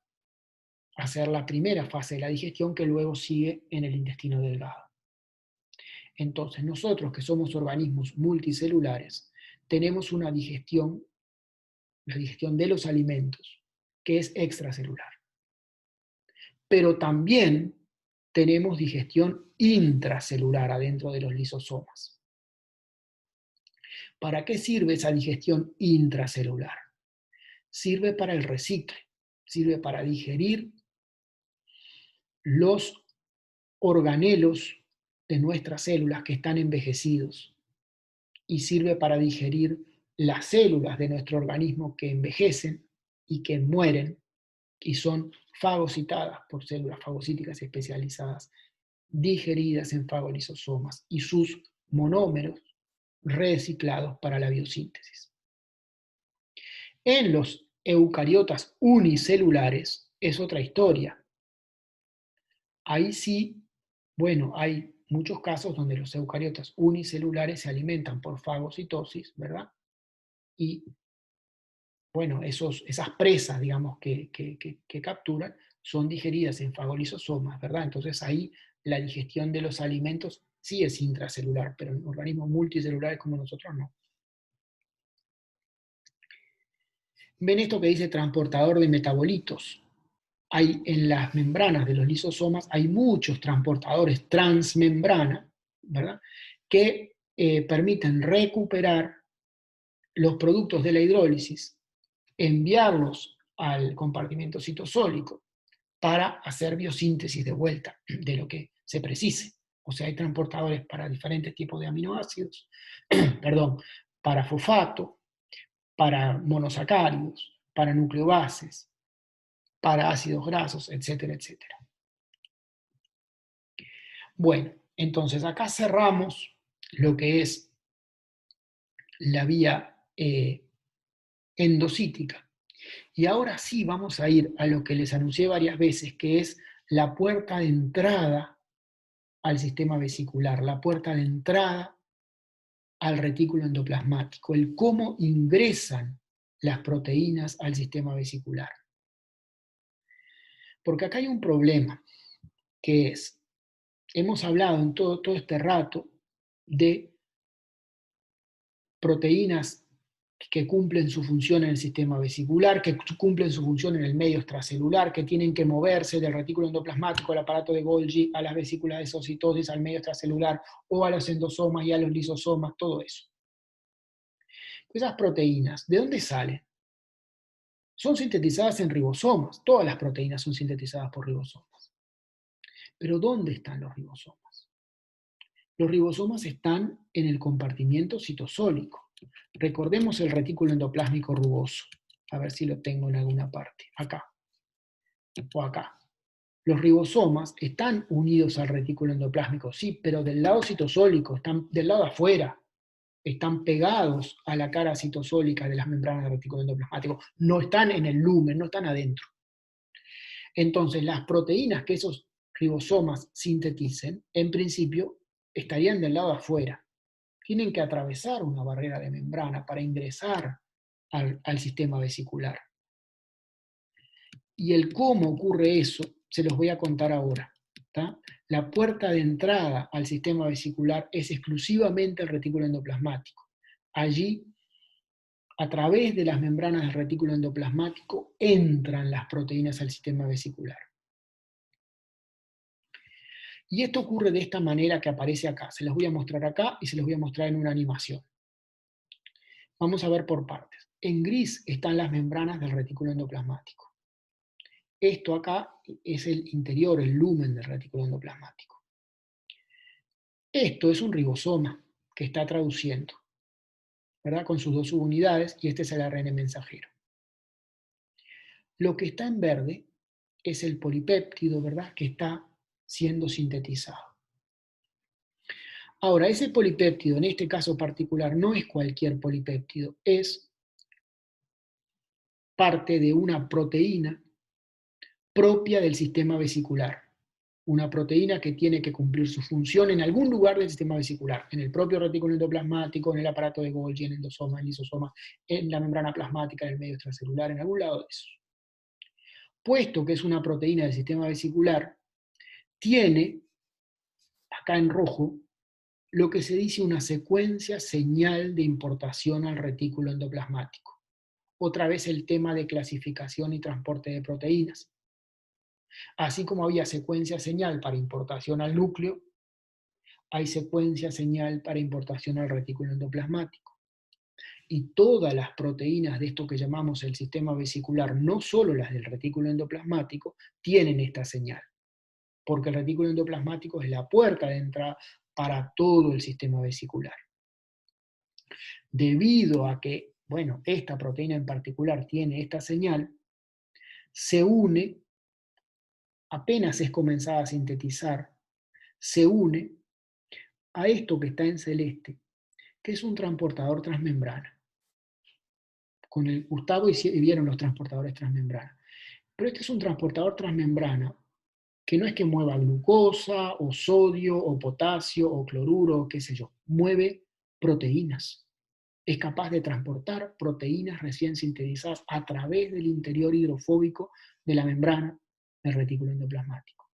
hacer la primera fase de la digestión que luego sigue en el intestino delgado. Entonces, nosotros que somos organismos multicelulares, tenemos una digestión, la digestión de los alimentos, que es extracelular. Pero también tenemos digestión intracelular adentro de los lisosomas. ¿Para qué sirve esa digestión intracelular? Sirve para el recicle, sirve para digerir los organelos de nuestras células que están envejecidos y sirve para digerir las células de nuestro organismo que envejecen y que mueren y son fagocitadas por células fagocíticas especializadas, digeridas en fagolisosomas y sus monómeros reciclados para la biosíntesis. En los eucariotas unicelulares es otra historia. Ahí sí, bueno, hay muchos casos donde los eucariotas unicelulares se alimentan por fagocitosis, ¿verdad? Y bueno, esas presas, digamos, que capturan, son digeridas en fagolisosomas, ¿verdad? Entonces ahí la digestión de los alimentos sí es intracelular, pero en organismos multicelulares como nosotros no. ¿Ven esto que dice transportador de metabolitos? Hay en las membranas de los lisosomas, hay muchos transportadores transmembrana, ¿verdad? Que permiten recuperar los productos de la hidrólisis, enviarlos al compartimento citosólico para hacer biosíntesis de vuelta de lo que se precise. O sea, hay transportadores para diferentes tipos de aminoácidos, perdón, para fosfato, para monosacáridos, para nucleobases, para ácidos grasos, etcétera, etcétera. Bueno, entonces acá cerramos lo que es la vía endocítica Y ahora sí vamos a ir a lo que les anuncié varias veces, que es la puerta de entrada al sistema vesicular, la puerta de entrada al retículo endoplasmático, el cómo ingresan las proteínas al sistema vesicular. Porque acá hay un problema, que es, hemos hablado en todo este rato de proteínas que cumplen su función en el sistema vesicular, que cumplen su función en el medio extracelular, que tienen que moverse del retículo endoplasmático al aparato de Golgi, a las vesículas de exocitosis, al medio extracelular, o a los endosomas y a los lisosomas, todo eso. Esas proteínas, ¿de dónde salen? Son sintetizadas en ribosomas, todas las proteínas son sintetizadas por ribosomas. Pero ¿dónde están los ribosomas? Los ribosomas están en el compartimiento citosólico. Recordemos el retículo endoplásmico rugoso. A ver si lo tengo en alguna parte. Acá. O acá. Los ribosomas están unidos al retículo endoplásmico, sí, pero del lado citosólico, están del lado afuera. Están pegados a la cara citosólica de las membranas del retículo endoplasmático. No están en el lumen, no están adentro. Entonces, las proteínas que esos ribosomas sinteticen, en principio, estarían del lado afuera. Tienen que atravesar una barrera de membrana para ingresar al sistema vesicular. Y el cómo ocurre eso, se los voy a contar ahora. ¿Tá? La puerta de entrada al sistema vesicular es exclusivamente el retículo endoplasmático. Allí, a través de las membranas del retículo endoplasmático, entran las proteínas al sistema vesicular. Y esto ocurre de esta manera que aparece acá. Se los voy a mostrar acá y se los voy a mostrar en una animación. Vamos a ver por partes. En gris están las membranas del retículo endoplasmático. Esto acá es el interior, el lumen del retículo endoplasmático. Esto es un ribosoma que está traduciendo, ¿verdad? Con sus dos subunidades, y este es el ARN mensajero. Lo que está en verde es el polipéptido, ¿verdad? Que está siendo sintetizado. Ahora, ese polipéptido, en este caso particular, no es cualquier polipéptido, es parte de una proteína propia del sistema vesicular. Una proteína que tiene que cumplir su función en algún lugar del sistema vesicular, en el propio retículo endoplasmático, en el aparato de Golgi, en el endosoma, en el lisosoma, en la membrana plasmática, en el medio extracelular, en algún lado de eso. Puesto que es una proteína del sistema vesicular, tiene, acá en rojo, lo que se dice una secuencia señal de importación al retículo endoplasmático. Otra vez el tema de clasificación y transporte de proteínas. Así como había secuencia señal para importación al núcleo, hay secuencia señal para importación al retículo endoplasmático. Y todas las proteínas de esto que llamamos el sistema vesicular, no solo las del retículo endoplasmático, tienen esta señal. Porque el retículo endoplasmático es la puerta de entrada para todo el sistema vesicular. Debido a que, bueno, esta proteína en particular tiene esta señal, se une, apenas es comenzada a sintetizar, se une a esto que está en celeste, que es un transportador transmembrana. Con el Gustavo y vieron los transportadores transmembrana. Pero este es un transportador transmembrana que no es que mueva glucosa, o sodio, o potasio, o cloruro, qué sé yo, mueve proteínas. Es capaz de transportar proteínas recién sintetizadas a través del interior hidrofóbico de la membrana del retículo endoplasmático.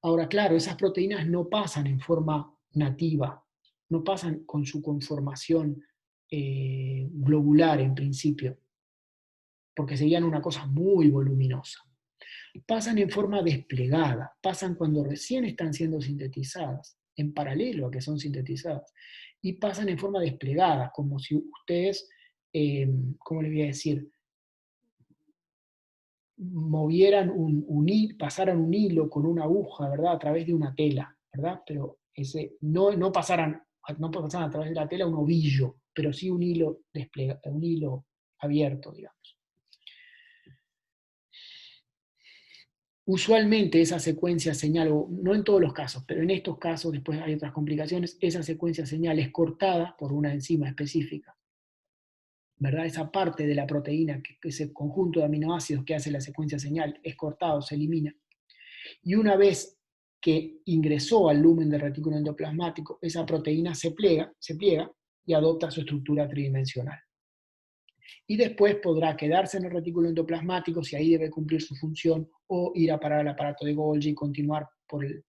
Ahora, claro, esas proteínas no pasan en forma nativa, no pasan con su conformación globular en principio, porque serían una cosa muy voluminosa. Pasan en forma desplegada, pasan cuando recién están siendo sintetizadas, en paralelo a que son sintetizadas, y pasan en forma desplegada, como si ustedes, ¿cómo les voy a decir? Movieran pasaran un hilo con una aguja, ¿verdad? A través de una tela, ¿verdad? Pero no pasaran a través de la tela un ovillo, pero sí un hilo un hilo abierto, digamos. Usualmente esa secuencia señal, no en todos los casos, pero en estos casos, después hay otras complicaciones, esa secuencia señal es cortada por una enzima específica. ¿verdad? Esa parte de la proteína, ese conjunto de aminoácidos que hace la secuencia señal, es cortado, se elimina. Y una vez que ingresó al lumen del retículo endoplasmático, esa proteína se pliega y adopta su estructura tridimensional. Y después podrá quedarse en el retículo endoplasmático si ahí debe cumplir su función, o ir a parar al aparato de Golgi y continuar por el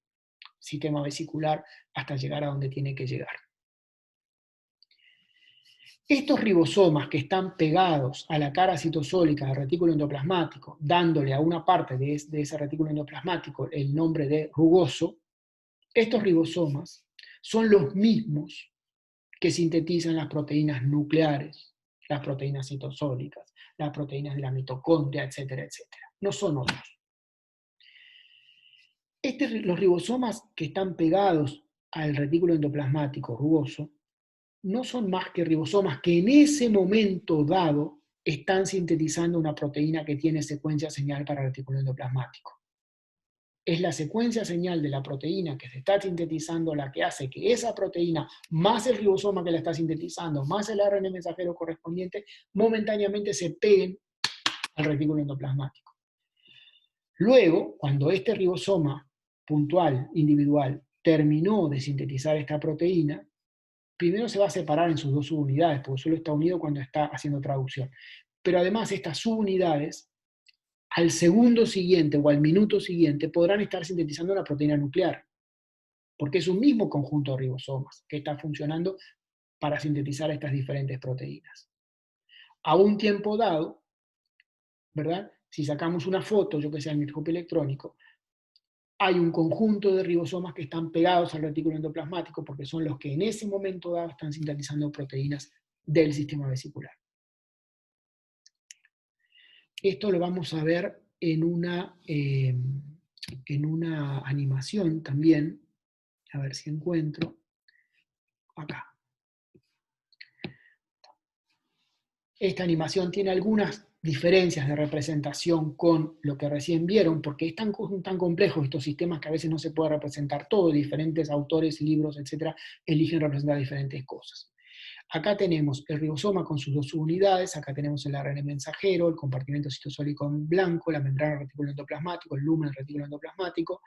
sistema vesicular hasta llegar a donde tiene que llegar. Estos ribosomas que están pegados a la cara citosólica del retículo endoplasmático, dándole a una parte de ese retículo endoplasmático el nombre de rugoso, estos ribosomas son los mismos que sintetizan las proteínas nucleares, las proteínas citosólicas, las proteínas de la mitocondria, etcétera, etcétera. No son otros. Los ribosomas que están pegados al retículo endoplasmático rugoso no son más que ribosomas que en ese momento dado están sintetizando una proteína que tiene secuencia señal para el retículo endoplasmático. Es la secuencia señal de la proteína que se está sintetizando la que hace que esa proteína, más el ribosoma que la está sintetizando, más el ARN mensajero correspondiente, momentáneamente se peguen al retículo endoplasmático. Luego, cuando este ribosoma puntual, individual, terminó de sintetizar esta proteína, primero se va a separar en sus dos subunidades, porque solo está unido cuando está haciendo traducción. Pero además estas subunidades, al segundo siguiente o al minuto siguiente, podrán estar sintetizando una proteína nuclear, porque es un mismo conjunto de ribosomas que está funcionando para sintetizar estas diferentes proteínas. A un tiempo dado, ¿verdad? Si sacamos una foto, yo que sé, al microscopio electrónico, hay un conjunto de ribosomas que están pegados al retículo endoplasmático porque son los que en ese momento dado están sintetizando proteínas del sistema vesicular. Esto lo vamos a ver en una animación también. A ver si encuentro. Acá. Esta animación tiene algunas diferencias de representación con lo que recién vieron, porque es tan complejo estos sistemas que a veces no se puede representar todo, diferentes autores, libros, etcétera, eligen representar diferentes cosas. Acá tenemos el ribosoma con sus dos subunidades, acá tenemos el ARN mensajero, el compartimento citosólico en blanco, la membrana del retículo endoplasmático, el lumen del retículo endoplasmático.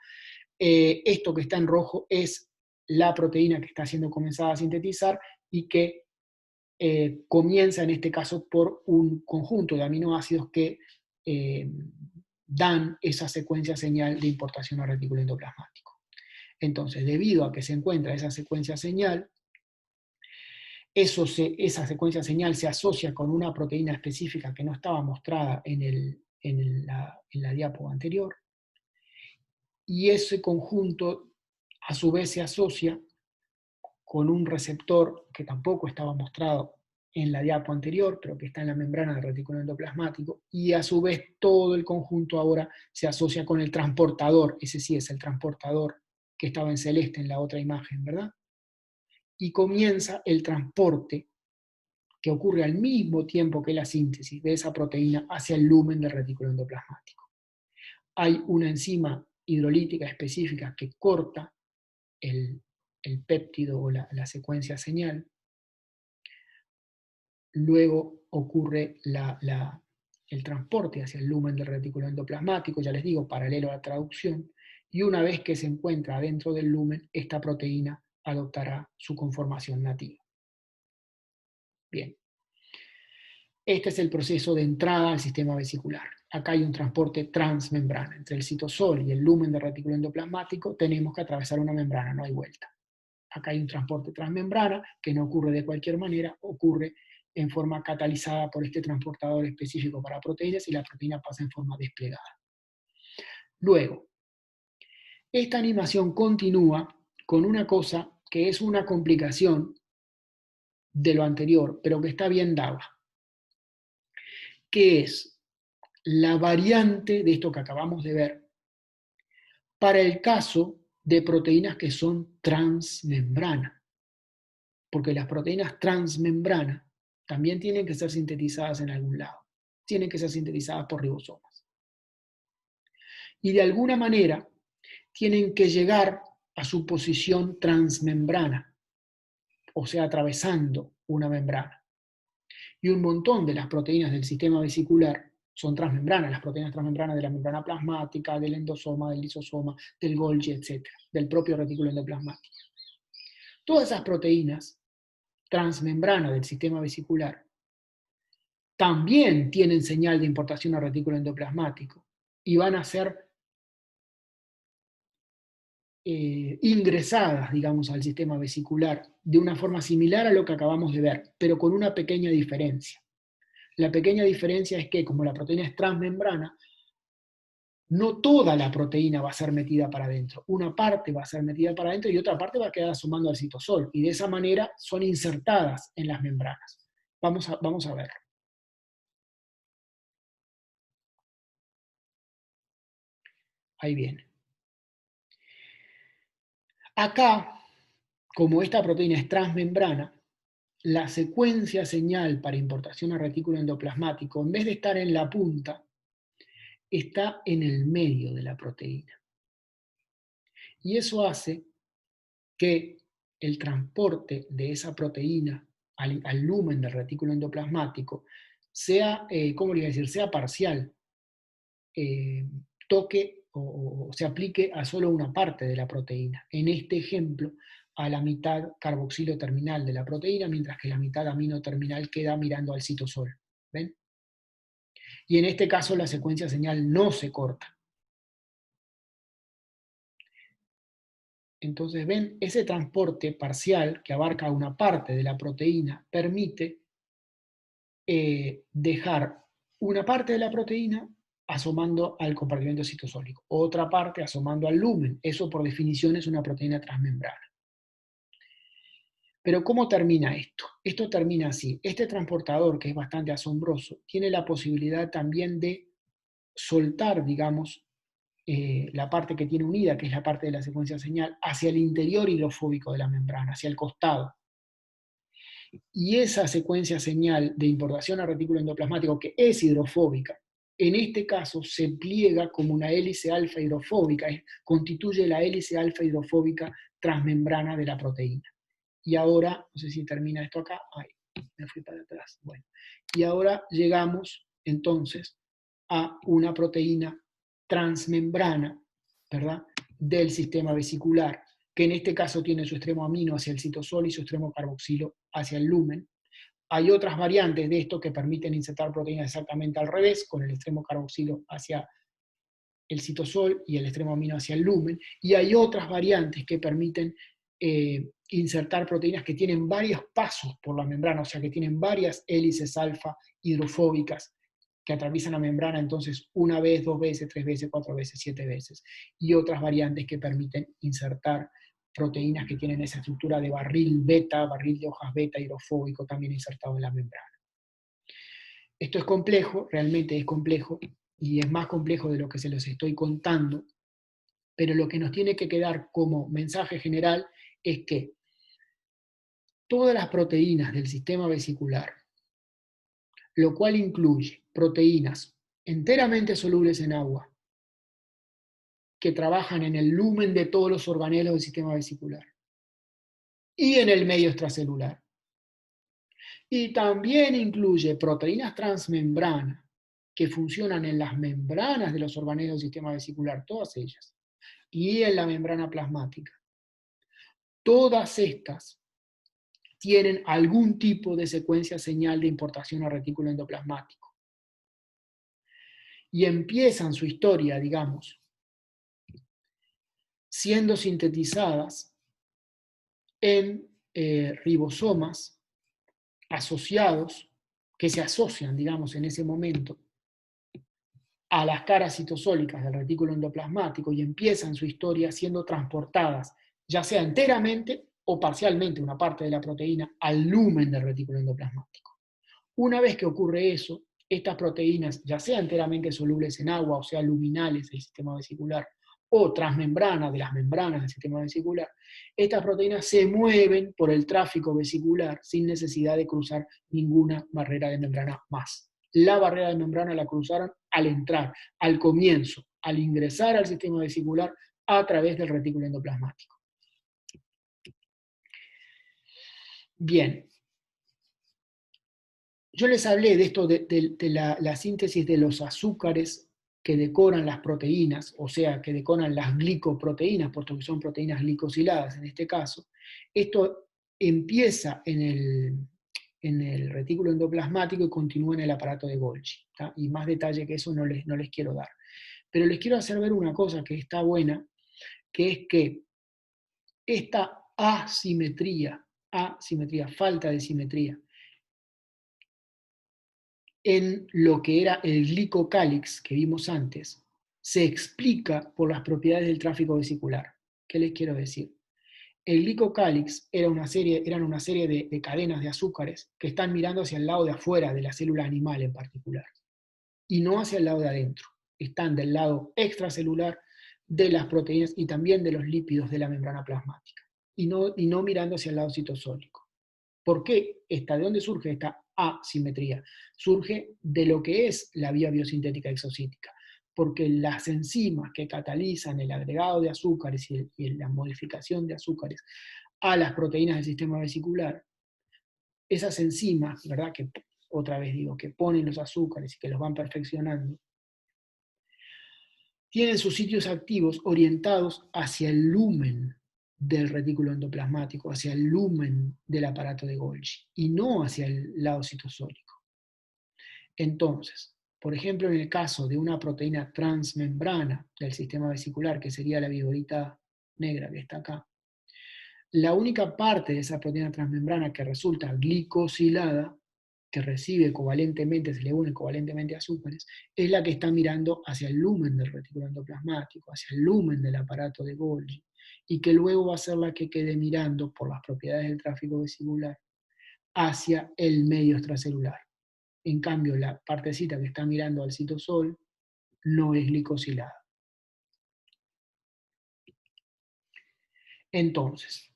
Esto que está en rojo es la proteína que está siendo comenzada a sintetizar y que comienza en este caso por un conjunto de aminoácidos que dan esa secuencia señal de importación al retículo endoplasmático. Entonces, debido a que se encuentra esa secuencia señal, esa secuencia señal se asocia con una proteína específica que no estaba mostrada en la diapo anterior, y ese conjunto a su vez se asocia con un receptor que tampoco estaba mostrado en la diapo anterior, pero que está en la membrana del retículo endoplasmático, y a su vez todo el conjunto ahora se asocia con el transportador, ese sí es el transportador que estaba en celeste en la otra imagen, ¿verdad? Y comienza el transporte que ocurre al mismo tiempo que la síntesis de esa proteína hacia el lumen del retículo endoplasmático. Hay una enzima hidrolítica específica que corta el péptido o la secuencia señal. Luego ocurre el transporte hacia el lumen del retículo endoplasmático, ya les digo, paralelo a la traducción, y una vez que se encuentra dentro del lumen, esta proteína adoptará su conformación nativa. Bien. Este es el proceso de entrada al sistema vesicular. Acá hay un transporte transmembrana. Entre el citosol y el lumen del retículo endoplasmático tenemos que atravesar una membrana, no hay vuelta. Acá hay un transporte transmembrana que no ocurre de cualquier manera, ocurre en forma catalizada por este transportador específico para proteínas y la proteína pasa en forma desplegada. Luego, esta animación continúa con una cosa que es una complicación de lo anterior, pero que está bien dada, que es la variante de esto que acabamos de ver para el caso de proteínas que son transmembrana, porque las proteínas transmembrana también tienen que ser sintetizadas en algún lado, tienen que ser sintetizadas por ribosomas. Y de alguna manera tienen que llegar a su posición transmembrana, o sea, atravesando una membrana. Y un montón de las proteínas del sistema vesicular son transmembranas, las proteínas transmembranas de la membrana plasmática, del endosoma, del lisosoma, del Golgi, etc., del propio retículo endoplasmático. Todas esas proteínas transmembranas del sistema vesicular también tienen señal de importación al retículo endoplasmático y van a ser ingresadas, digamos, al sistema vesicular de una forma similar a lo que acabamos de ver, pero con una pequeña diferencia. La pequeña diferencia es que, como la proteína es transmembrana, no toda la proteína va a ser metida para adentro. Una parte va a ser metida para adentro y otra parte va a quedar asomando al citosol. Y de esa manera son insertadas en las membranas. Vamos a ver. Ahí viene. Acá, como esta proteína es transmembrana, la secuencia señal para importación a retículo endoplasmático, en vez de estar en la punta, está en el medio de la proteína. Y eso hace que el transporte de esa proteína al lumen del retículo endoplasmático sea, ¿cómo le iba a decir?, sea parcial, toque o se aplique a solo una parte de la proteína. En este ejemplo, a la mitad carboxilo terminal de la proteína, mientras que la mitad amino terminal queda mirando al citosol. ¿Ven? Y en este caso la secuencia señal no se corta. Entonces, ven, ese transporte parcial que abarca una parte de la proteína permite dejar una parte de la proteína asomando al compartimento citosólico, otra parte asomando al lumen. Eso por definición es una proteína transmembrana. Pero ¿cómo termina esto? Esto termina así. Este transportador, que es bastante asombroso, tiene la posibilidad también de soltar, digamos, la parte que tiene unida, que es la parte de la secuencia señal, hacia el interior hidrofóbico de la membrana, hacia el costado. Y esa secuencia señal de importación a retículo endoplasmático, que es hidrofóbica, en este caso se pliega como una hélice alfa hidrofóbica, constituye la hélice alfa hidrofóbica transmembrana de la proteína. Y ahora, no sé si termina esto acá, ay, me fui para atrás, bueno. Y ahora llegamos entonces a una proteína transmembrana, ¿verdad?, del sistema vesicular, que en este caso tiene su extremo amino hacia el citosol y su extremo carboxilo hacia el lumen. Hay otras variantes de esto que permiten insertar proteínas exactamente al revés, con el extremo carboxilo hacia el citosol y el extremo amino hacia el lumen, y hay otras variantes que permiten insertar proteínas que tienen varios pasos por la membrana, o sea, que tienen varias hélices alfa hidrofóbicas que atraviesan la membrana entonces una vez, dos veces, tres veces, cuatro veces, siete veces, y otras variantes que permiten insertar proteínas que tienen esa estructura de barril beta, barril de hojas beta hidrofóbico también insertado en la membrana. Esto es complejo, realmente es complejo, y es más complejo de lo que se los estoy contando, pero lo que nos tiene que quedar como mensaje general es que todas las proteínas del sistema vesicular, lo cual incluye proteínas enteramente solubles en agua, que trabajan en el lumen de todos los organelos del sistema vesicular y en el medio extracelular. Y también incluye proteínas transmembrana que funcionan en las membranas de los organelos del sistema vesicular, todas ellas, y en la membrana plasmática. Todas estas tienen algún tipo de secuencia señal de importación a retículo endoplasmático. Y empiezan su historia, digamos, siendo sintetizadas en ribosomas asociados, que se asocian, digamos, en ese momento a las caras citosólicas del retículo endoplasmático y empiezan su historia siendo transportadas, ya sea enteramente o parcialmente, una parte de la proteína, al lumen del retículo endoplasmático. Una vez que ocurre eso, estas proteínas, ya sea enteramente solubles en agua, o sea, luminales del sistema vesicular, o transmembranas de las membranas del sistema vesicular, estas proteínas se mueven por el tráfico vesicular sin necesidad de cruzar ninguna barrera de membrana más. La barrera de membrana la cruzaron al entrar, al comienzo, al ingresar al sistema vesicular a través del retículo endoplasmático. Bien. yo les hablé de esto, de la síntesis de los azúcares que decoran las proteínas, o sea, que decoran las glicoproteínas, puesto que son proteínas glicosiladas en este caso. Esto empieza en el retículo endoplasmático y continúa en el aparato de Golgi, ¿tá? Y más detalle que eso no les quiero dar. Pero les quiero hacer ver una cosa que está buena, que es que esta asimetría, falta de simetría, en lo que era el glicocálix que vimos antes, se explica por las propiedades del tráfico vesicular. ¿Qué les quiero decir? El glicocálix eran una serie de cadenas de azúcares que están mirando hacia el lado de afuera de la célula animal en particular, y no hacia el lado de adentro. Están del lado extracelular de las proteínas y también de los lípidos de la membrana plasmática, y no mirando hacia el lado citosólico. ¿Por qué esta? ¿De dónde surge esta asimetría? Surge de lo que es la vía biosintética exocítica, porque las enzimas que catalizan el agregado de azúcares y la modificación de azúcares a las proteínas del sistema vesicular, esas enzimas, ¿verdad? Que otra vez digo, que ponen los azúcares y que los van perfeccionando, tienen sus sitios activos orientados hacia el lumen del retículo endoplasmático, hacia el lumen del aparato de Golgi, y no hacia el lado citosólico. Entonces, por ejemplo, en el caso de una proteína transmembrana del sistema vesicular, que sería la vigorita negra que está acá, la única parte de esa proteína transmembrana que resulta glicosilada, que recibe covalentemente, se le une covalentemente azúcares, es la que está mirando hacia el lumen del retículo endoplasmático, hacia el lumen del aparato de Golgi, y que luego va a ser la que quede mirando, por las propiedades del tráfico vesicular, hacia el medio extracelular. En cambio, la partecita que está mirando al citosol no es glicosilada. Entonces,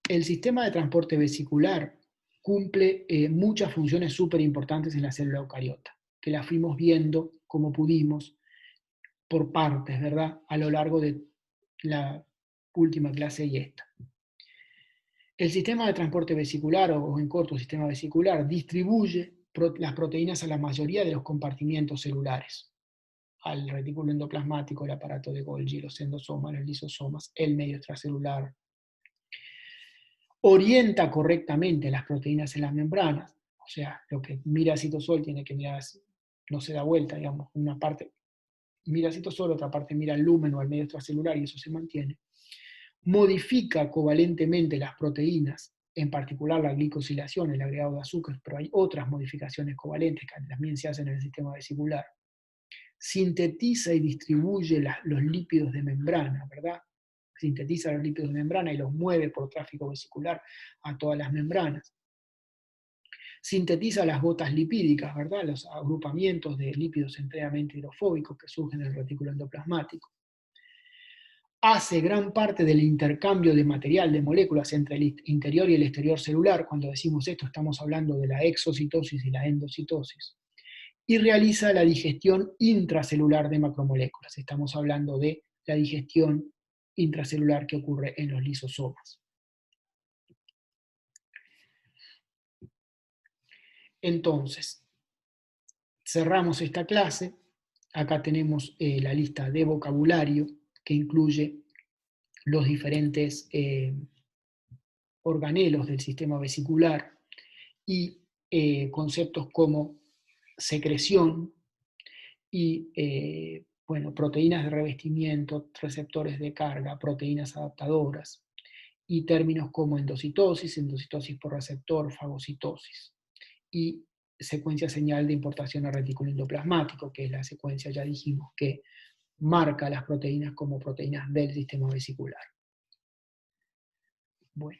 el sistema de transporte vesicular cumple muchas funciones súper importantes en la célula eucariota, que la fuimos viendo como pudimos por partes, ¿verdad? A lo largo de la última clase y esta. El sistema de transporte vesicular, o en corto sistema vesicular, distribuye las proteínas a la mayoría de los compartimientos celulares, al retículo endoplasmático, el aparato de Golgi, los endosomas, los lisosomas, el medio extracelular. Orienta correctamente las proteínas en las membranas, o sea, lo que mira citosol tiene que mirar, no se da vuelta, digamos, una parte mira citosol, otra parte mira el lumen o el medio extracelular y eso se mantiene. Modifica covalentemente las proteínas, en particular la glicosilación, el agregado de azúcar, pero hay otras modificaciones covalentes que también se hacen en el sistema vesicular. Sintetiza y distribuye los lípidos de membrana, ¿verdad? Sintetiza los lípidos de membrana y los mueve por tráfico vesicular a todas las membranas. Sintetiza las gotas lipídicas, ¿verdad? Los agrupamientos de lípidos enteramente hidrofóbicos que surgen en el retículo endoplasmático. Hace gran parte del intercambio de material, de moléculas entre el interior y el exterior celular. Cuando decimos esto estamos hablando de la exocitosis y la endocitosis. Y realiza la digestión intracelular de macromoléculas. Estamos hablando de la digestión intracelular que ocurre en los lisosomas. Entonces, cerramos esta clase. Acá tenemos la lista de vocabulario que incluye los diferentes organelos del sistema vesicular y conceptos como secreción y bueno, proteínas de revestimiento, receptores de carga, proteínas adaptadoras, y términos como endocitosis, endocitosis por receptor, fagocitosis, y secuencia señal de importación al retículo endoplasmático, que es la secuencia, ya dijimos, que marca las proteínas como proteínas del sistema vesicular. Bueno.